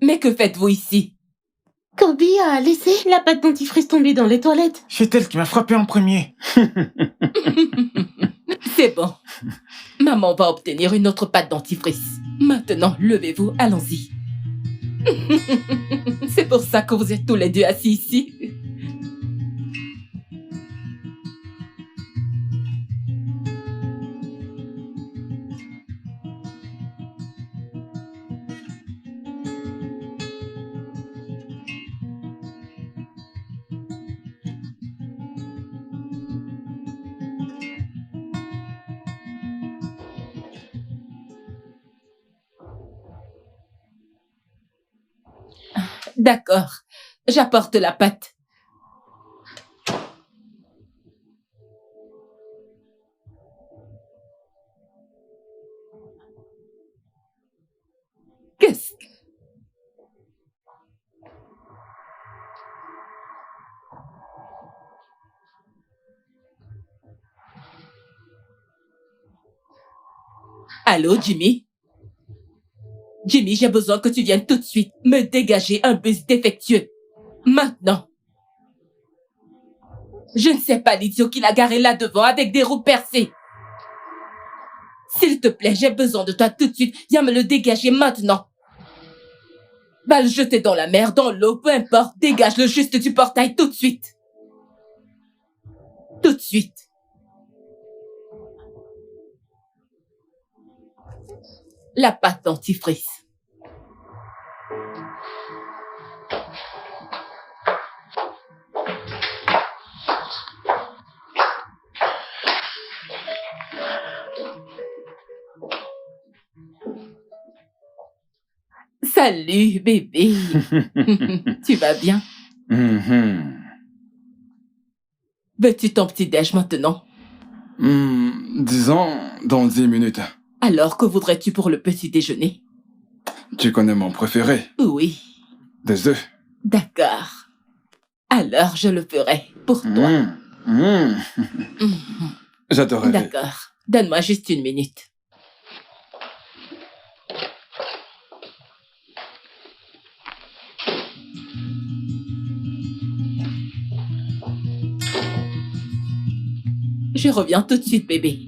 Mais que faites-vous ici? Kobe a laissé la pâte dentifrice tomber dans les toilettes. C'est elle qui m'a frappé en premier. C'est bon. Maman va obtenir une autre pâte dentifrice. Maintenant, levez-vous, allons-y. C'est pour ça que vous êtes tous les deux assis ici. D'accord, j'apporte la pâte. Qu'est-ce que... Allô, Jimmy? Jimmy, j'ai besoin que tu viennes tout de suite me dégager un bus défectueux. Maintenant. Je ne sais pas l'idiot qui l'a garé là devant avec des roues percées. S'il te plaît, j'ai besoin de toi tout de suite. Viens me le dégager maintenant. Va le jeter dans la mer, dans l'eau, peu importe. Dégage-le juste du portail tout de suite. Tout de suite. La pâte dentifrice. Salut, bébé. Tu vas bien? Veux-tu ton petit-déj maintenant? Disons dans 10 minutes. Alors, que voudrais-tu pour le petit déjeuner? Tu connais mon préféré. Oui. Des œufs. D'accord. Alors, je le ferai pour toi. J'adorerais. D'accord. Donne-moi juste une minute. Je reviens tout de suite, bébé.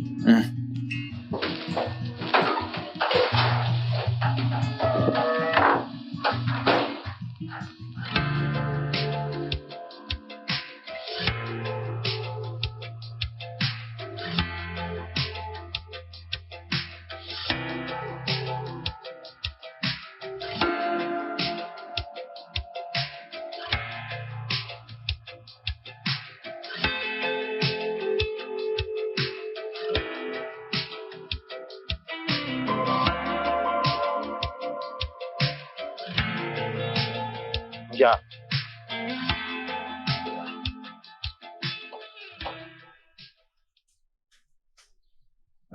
Viens.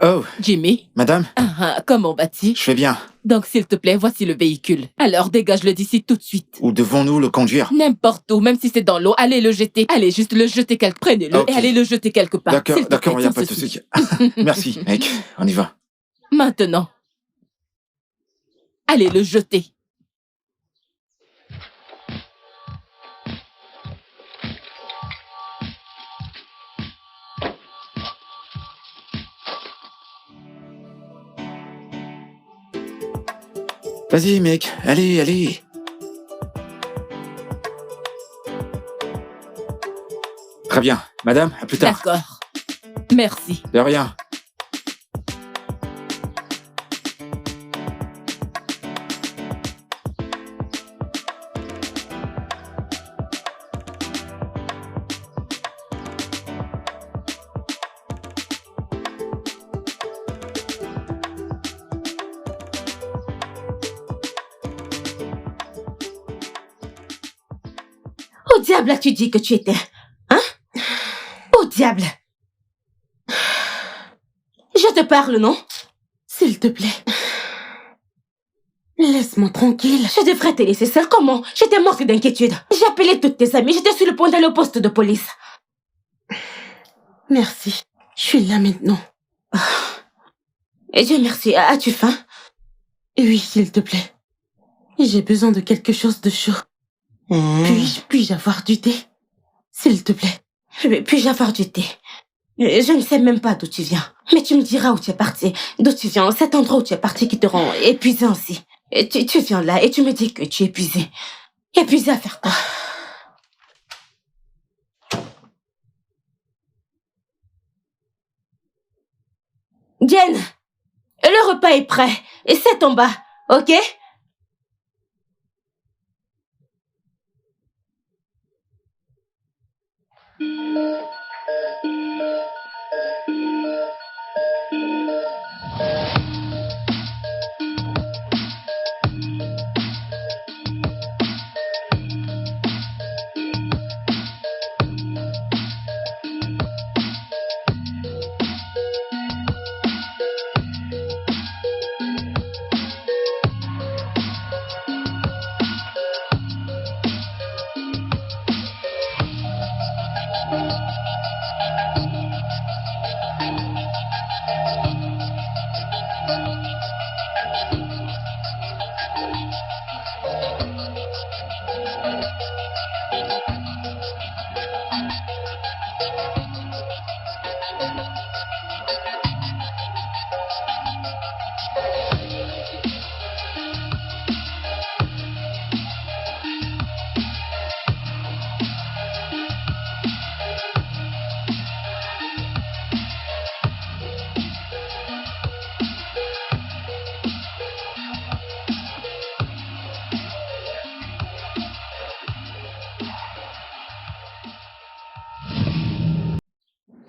Oh, Jimmy? madame, Comment vas-tu? je fais bien. Donc, s'il te plaît, voici le véhicule. Alors, dégage-le d'ici tout de suite. Où devons-nous le conduire? N'importe où, même si c'est dans l'eau, allez le jeter. Allez juste le jeter quelque... Prenez-le Ok. et allez le jeter quelque part. D'accord, S'il te d'accord, plaît, il n'y a sans pas de souci. souci. Merci, mec. On y va. Maintenant. Allez le jeter. Vas-y, mec. Allez, allez. Très bien. Madame, à plus tard. D'accord. Merci. De rien. Où diable as-tu dit que tu étais? Hein? Où diable? Je te parle, non? S'il te plaît. Laisse-moi tranquille. Je devrais te laisser seule. Comment? J'étais morte d'inquiétude. J'ai appelé toutes tes amies. J'étais sur le point d'aller au poste de police. Merci. Je suis là maintenant. Et Dieu merci. As-tu faim? Oui, s'il te plaît. J'ai besoin de quelque chose de chaud. Puis-je avoir du thé? S'il te plaît. Puis-je avoir du thé? Je ne sais même pas d'où tu viens. Mais tu me diras où tu es parti. D'où tu viens. Cet endroit où tu es parti qui te rend épuisé ainsi. Et tu viens là et tu me dis que tu es épuisé. Épuisé à faire quoi? Jen, le repas est prêt. Et c'est en bas, ok?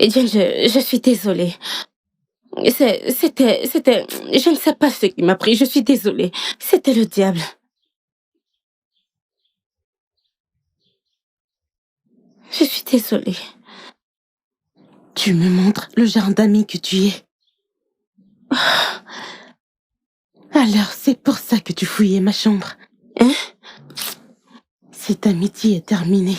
Eh bien, je suis désolée. C'était... Je ne sais pas ce qui m'a pris, je suis désolée. C'était le diable. Je suis désolée. Tu me montres le genre d'ami que tu es. Alors, c'est pour ça que tu fouillais ma chambre. Hein? Cette amitié est terminée.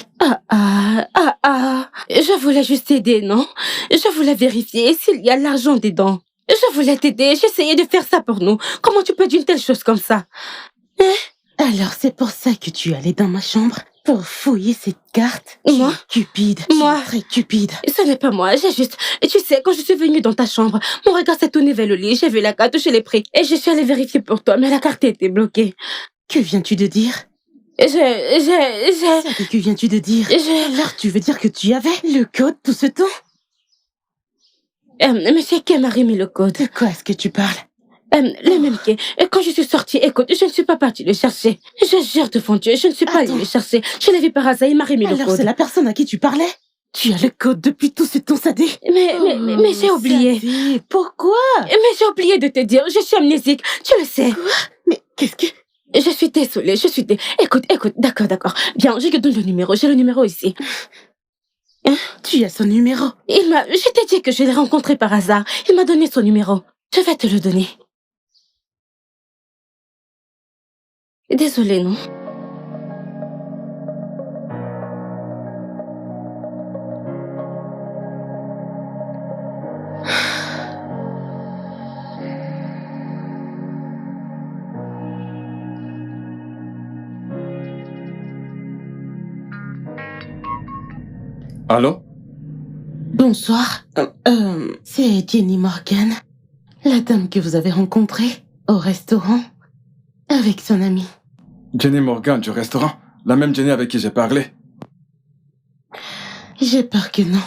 Je voulais juste t'aider, non? Je voulais vérifier s'il y a l'argent dedans. Je voulais t'aider, j'essayais de faire ça pour nous. Comment tu peux dire une telle chose comme ça? Hein? Alors, c'est pour ça que tu es allée dans ma chambre? Pour fouiller cette carte? Moi? Tu es cupide. Moi? Tu es très cupide. Ce n'est pas moi, j'ai juste... Tu sais, quand je suis venue dans ta chambre, mon regard s'est tourné vers le lit, j'ai vu la carte, je l'ai pris. Et je suis allée vérifier pour toi, mais la carte était bloquée. Que viens-tu de dire? Que viens-tu de dire? Alors, tu veux dire que tu avais le code tout ce temps? Monsieur Kay m'a remis le code. De quoi est-ce que tu parles? Le même Kay. Quand je suis sortie, écoute, je ne suis pas partie le chercher. Je jure devant Dieu, je ne suis pas allée le chercher. Je l'ai vu par hasard, il m'a remis le code. Alors, c'est la personne à qui tu parlais? Tu as le code depuis tout ce temps, Sadé? Mais j'ai oublié. Sadé, pourquoi? Mais j'ai oublié de te dire, je suis amnésique, tu le sais. Quoi? Mais qu'est-ce que... Je suis désolée, Écoute, d'accord. Bien, je te donne le numéro, j'ai le numéro ici. Hein? Tu as son numéro? Je t'ai dit que je l'ai rencontré par hasard. Il m'a donné son numéro. Je vais te le donner. Désolée, non? Allô? Bonsoir. C'est Jenny Morgan, la dame que vous avez rencontrée au restaurant avec son amie. Jenny Morgan du restaurant? La même Jenny avec qui j'ai parlé? J'ai peur que non.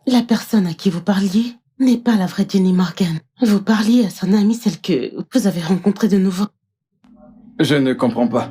La personne à qui vous parliez n'est pas la vraie Jenny Morgan. Vous parliez à son amie, celle que vous avez rencontrée de nouveau. Je ne comprends pas.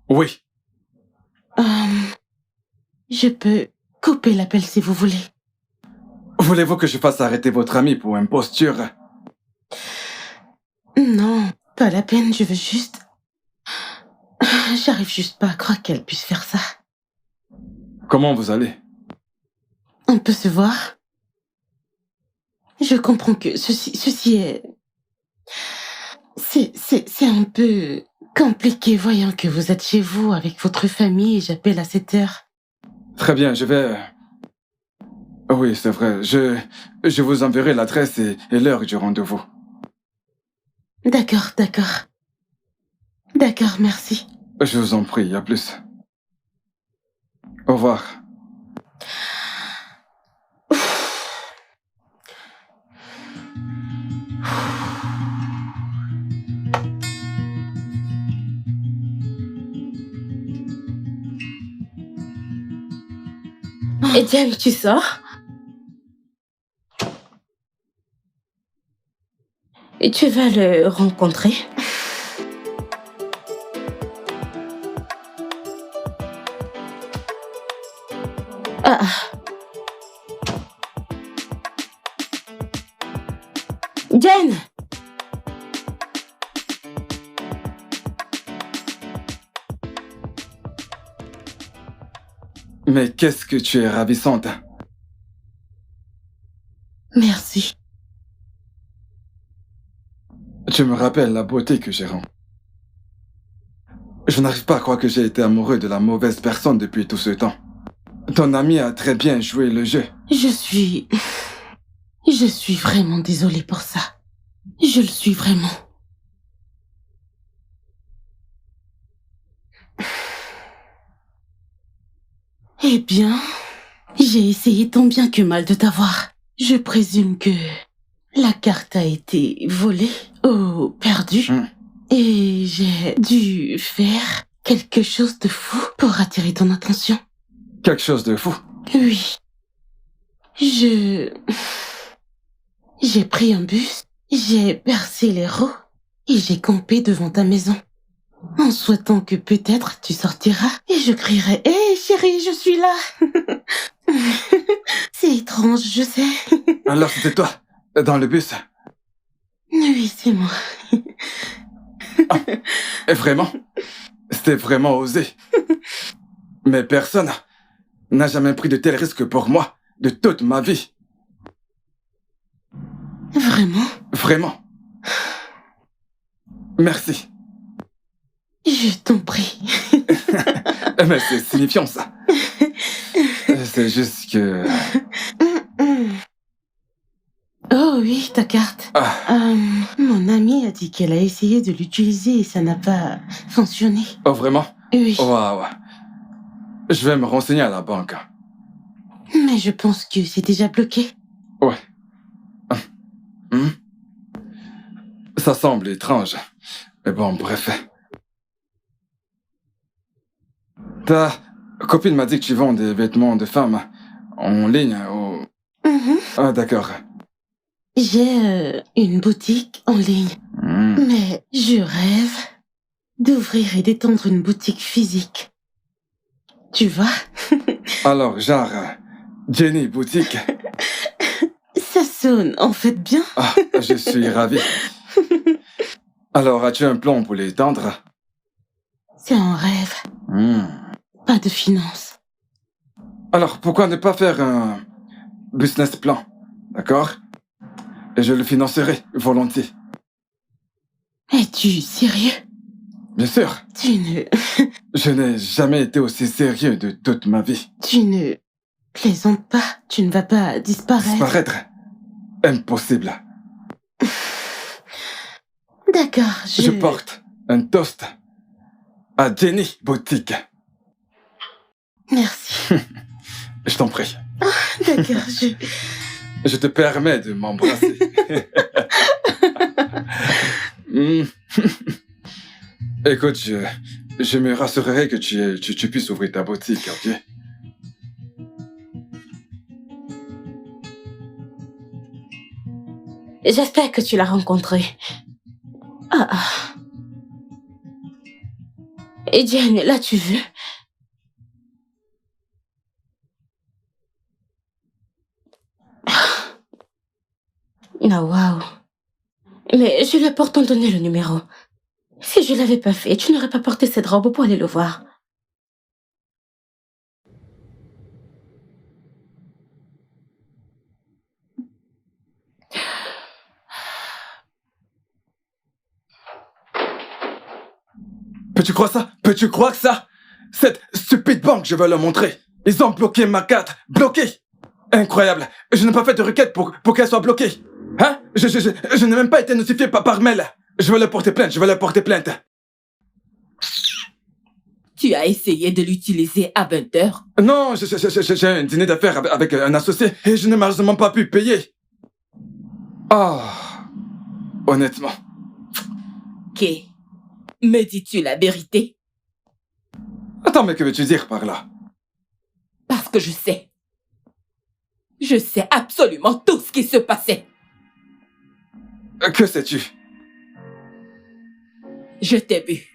Oui. Je peux couper l'appel si vous voulez. Voulez-vous que je fasse arrêter votre ami pour imposture? Non, pas la peine, je veux juste... J'arrive juste pas à croire qu'elle puisse faire ça. Comment vous allez? On peut se voir? Je comprends que ceci est... C'est un peu compliqué voyant que vous êtes chez vous avec votre famille et j'appelle à cette heure. Très bien, je vais... Oui, c'est vrai. Je vous enverrai l'adresse et l'heure du rendez-vous. D'accord. D'accord, merci. Je vous en prie, à plus. Au revoir. Etienne, tu sors? Et tu vas le rencontrer? Ah. Jen! Mais qu'est-ce que tu es ravissante. Merci. Tu me rappelles la beauté que j'ai rendue. Je n'arrive pas à croire que j'ai été amoureux de la mauvaise personne depuis tout ce temps. Ton ami a très bien joué le jeu. Je suis vraiment désolée pour ça. Je le suis vraiment. Eh bien, j'ai essayé tant bien que mal de t'avoir. Je présume que la carte a été volée ou perdue. Et j'ai dû faire quelque chose de fou pour attirer ton attention. Quelque chose de fou. Oui. J'ai pris un bus, j'ai percé les roues et j'ai campé devant ta maison. En souhaitant que peut-être tu sortiras et je crierai « Hé chérie, je suis là !» C'est étrange, je sais. Alors c'était toi, dans le bus. Oui, c'est moi. Et vraiment? C'était vraiment osé. Mais personne n'a jamais pris de tels risques pour moi de toute ma vie. Vraiment? Vraiment. Merci. Je t'en prie. Mais c'est signifiant ça. C'est juste que... Oh oui, ta carte. Mon amie a dit qu'elle a essayé de l'utiliser et ça n'a pas fonctionné. Oh vraiment? Oui. Waouh. Je vais me renseigner à la banque. Mais je pense que c'est déjà bloqué. Ouais. Ça semble étrange. Mais bon, bref. Ta copine m'a dit que tu vends des vêtements de femmes en ligne ou... Ah, d'accord. J'ai une boutique en ligne. Mais je rêve d'ouvrir et d'étendre une boutique physique. Tu vois? Alors, genre, Jenny Boutique. Ça sonne en fait bien. Ah, je suis ravi. Alors, as-tu un plan pour l'étendre? C'est un rêve. Pas de finances. Alors, pourquoi ne pas faire un business plan? D'accord? Et je le financerai volontiers. Es-tu sérieux? Bien sûr. Tu ne... Je n'ai jamais été aussi sérieux de toute ma vie. Tu ne plaisantes pas. Tu ne vas pas disparaître. Disparaître? Impossible. D'accord, Je porte un toast à Jenny Boutique. Merci. Je t'en prie. D'accord, Je te permets de m'embrasser. Écoute, je me rassurerai que tu puisses ouvrir ta boutique, ok? J'espère que tu l'as rencontré. Et Diane, l'as-tu vu? Ah, waouh. Mais je lui ai pourtant donné le numéro. Si je l'avais pas fait, tu n'aurais pas porté cette robe pour aller le voir. Peux-tu croire ça? Peux-tu croire que ça? Cette stupide banque, je vais leur montrer. Ils ont bloqué ma carte. Bloqué. Incroyable. Je n'ai pas fait de requête pour qu'elle soit bloquée. Hein? Je n'ai même pas été notifié par mail. Je vais leur porter plainte. Je vais leur porter plainte. Tu as essayé de l'utiliser à 20h? Non, j'ai un dîner d'affaires avec un associé et je n'ai malheureusement pas pu payer. Oh. Honnêtement. Ok. Me dis-tu la vérité? Attends, mais que veux-tu dire par là? Parce que je sais. Je sais absolument tout ce qui se passait. Que sais-tu? Je t'ai vu.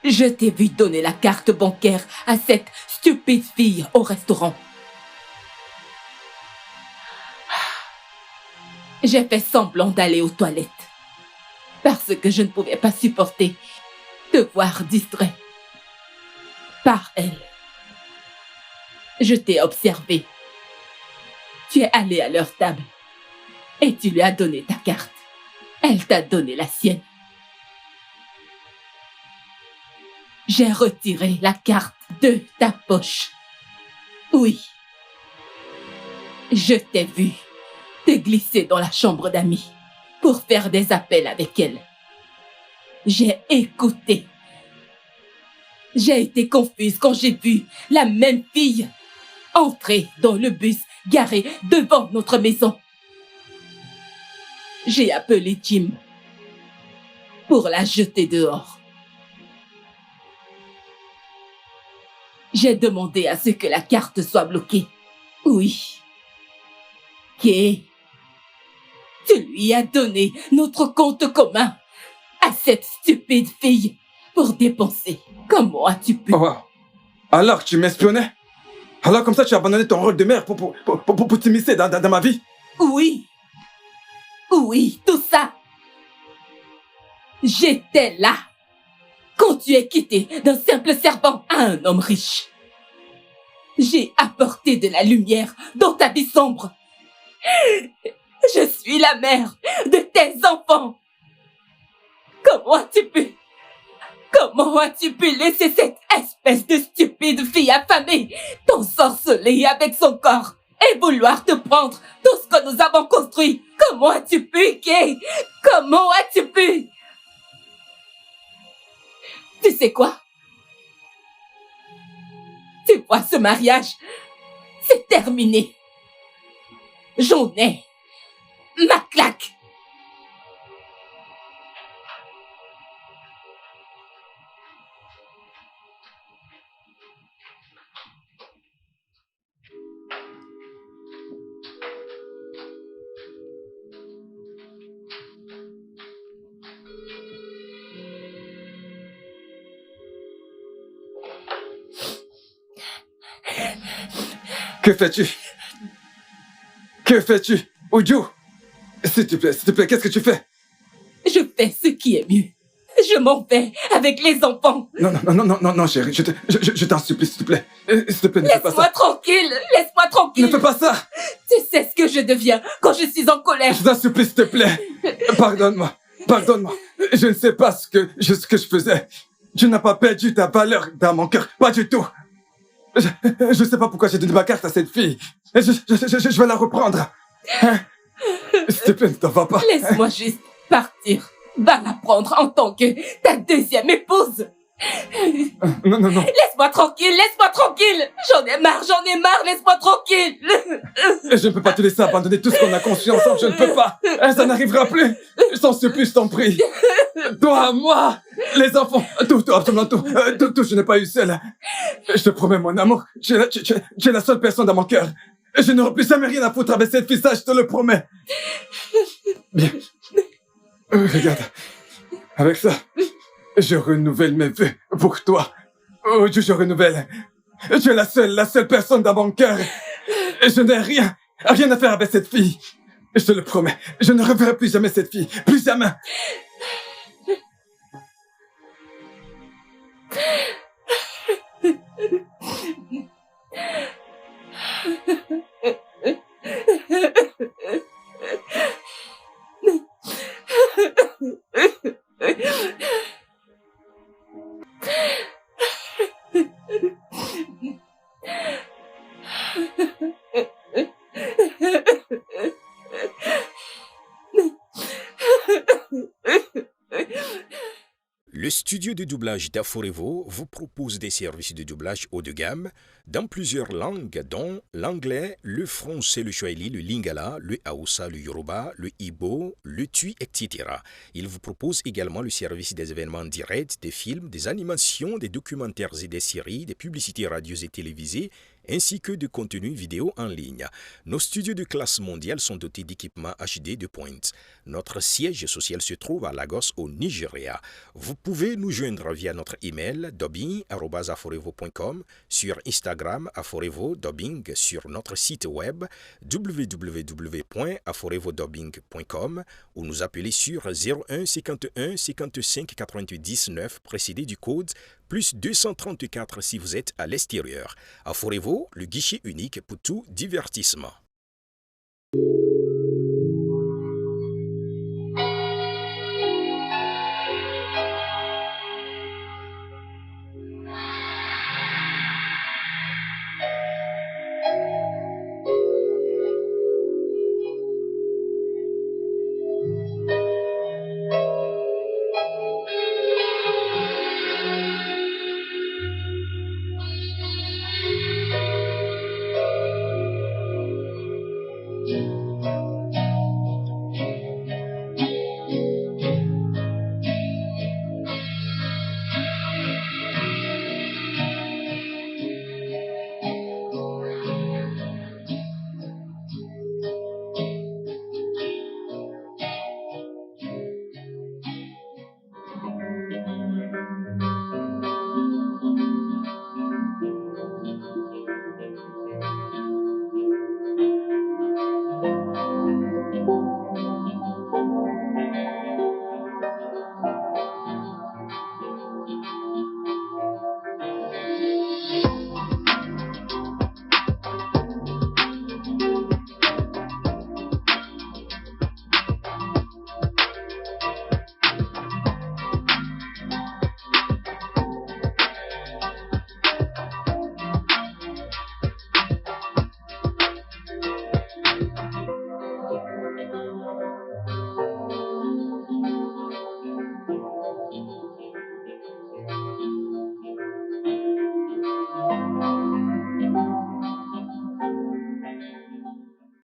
Je t'ai vu donner la carte bancaire à cette stupide fille au restaurant. J'ai fait semblant d'aller aux toilettes parce que je ne pouvais pas supporter te voir distrait. par elle. Je t'ai observé. Tu es allé à leur table et tu lui as donné ta carte. Elle t'a donné la sienne. J'ai retiré la carte de ta poche. Oui. Je t'ai vu te glisser dans la chambre d'amis pour faire des appels avec elle. J'ai écouté. J'ai été confuse quand j'ai vu la même fille entrer dans le bus garé devant notre maison. J'ai appelé Jim pour la jeter dehors. J'ai demandé à ce que la carte soit bloquée. Oui. Kay, tu lui as donné notre compte commun à cette stupide fille pour dépenser. Comment as-tu pu? Oh, wow. Alors, tu m'espionnais? Alors, comme ça, tu as abandonné ton rôle de mère pour t'immiscer dans ma vie? Oui. Oui, tout ça. J'étais là quand tu es quitté d'un simple servant à un homme riche. J'ai apporté de la lumière dans ta vie sombre. Je suis la mère de tes enfants. Comment as-tu pu laisser cette espèce de stupide fille affamée t'ensorceler avec son corps et vouloir te prendre tout ce que nous avons construit? Comment as-tu pu, Kay? Comment as-tu pu? Tu sais quoi? Tu vois, ce mariage, c'est terminé. J'en ai ma claque. Que fais-tu? Que fais-tu? Uju, s'il te plaît, qu'est-ce que tu fais? Je fais ce qui est mieux. Je m'en vais avec les enfants. Non, chérie, je t'en supplie, s'il te plaît. S'il te plaît, ne fais pas ça. Laisse-moi tranquille. Ne fais pas ça. Tu sais ce que je deviens quand je suis en colère. Je t'en supplie, s'il te plaît. Pardonne-moi. Je ne sais pas ce que je faisais. Tu n'as pas perdu ta valeur dans mon cœur, pas du tout. Je sais pas pourquoi j'ai donné ma carte à cette fille. Je vais la reprendre. Hein? S'il te plaît, ne t'en vas pas. Laisse-moi juste partir. Va la prendre en tant que ta deuxième épouse. Non. Laisse-moi tranquille. J'en ai marre, laisse-moi tranquille. Je ne peux pas te laisser abandonner tout ce qu'on a construit ensemble, je ne peux pas. Ça n'arrivera plus. Je t'en supplie, je t'en prie. Toi, moi, les enfants, tout, absolument tout, je n'ai pas eu seul. Je te promets, mon amour, tu es la seule personne dans mon cœur. Je n'aurai plus jamais rien à foutre avec cette fille, ça, je te le promets. Bien. Regarde, avec ça, je renouvelle mes vœux pour toi. Oh Dieu, je renouvelle. Tu es la seule personne dans mon cœur. Je n'ai rien à faire avec cette fille. Je te le promets, je ne reverrai plus jamais cette fille. Plus jamais. Le studio de doublage d'Aforevo vous propose des services de doublage haut de gamme dans plusieurs langues, dont l'anglais, le français, le swahili, le lingala, le hausa, le yoruba, le igbo, le tui, etc. Il vous propose également le service des événements directs, des films, des animations, des documentaires et des séries, des publicités radio et télévisées, ainsi que de contenus vidéo en ligne. Nos studios de classe mondiale sont dotés d'équipements HD de pointe. Notre siège social se trouve à Lagos, au Nigeria. Vous pouvez nous joindre via notre email dubbing@aforevo.com, sur Instagram Aforevo Dubbing, sur notre site web www.aforevodubbing.com ou nous appeler sur 01 51 55 88 19 précédé du code plus 234 si vous êtes à l'extérieur. À Forevo, le guichet unique pour tout divertissement.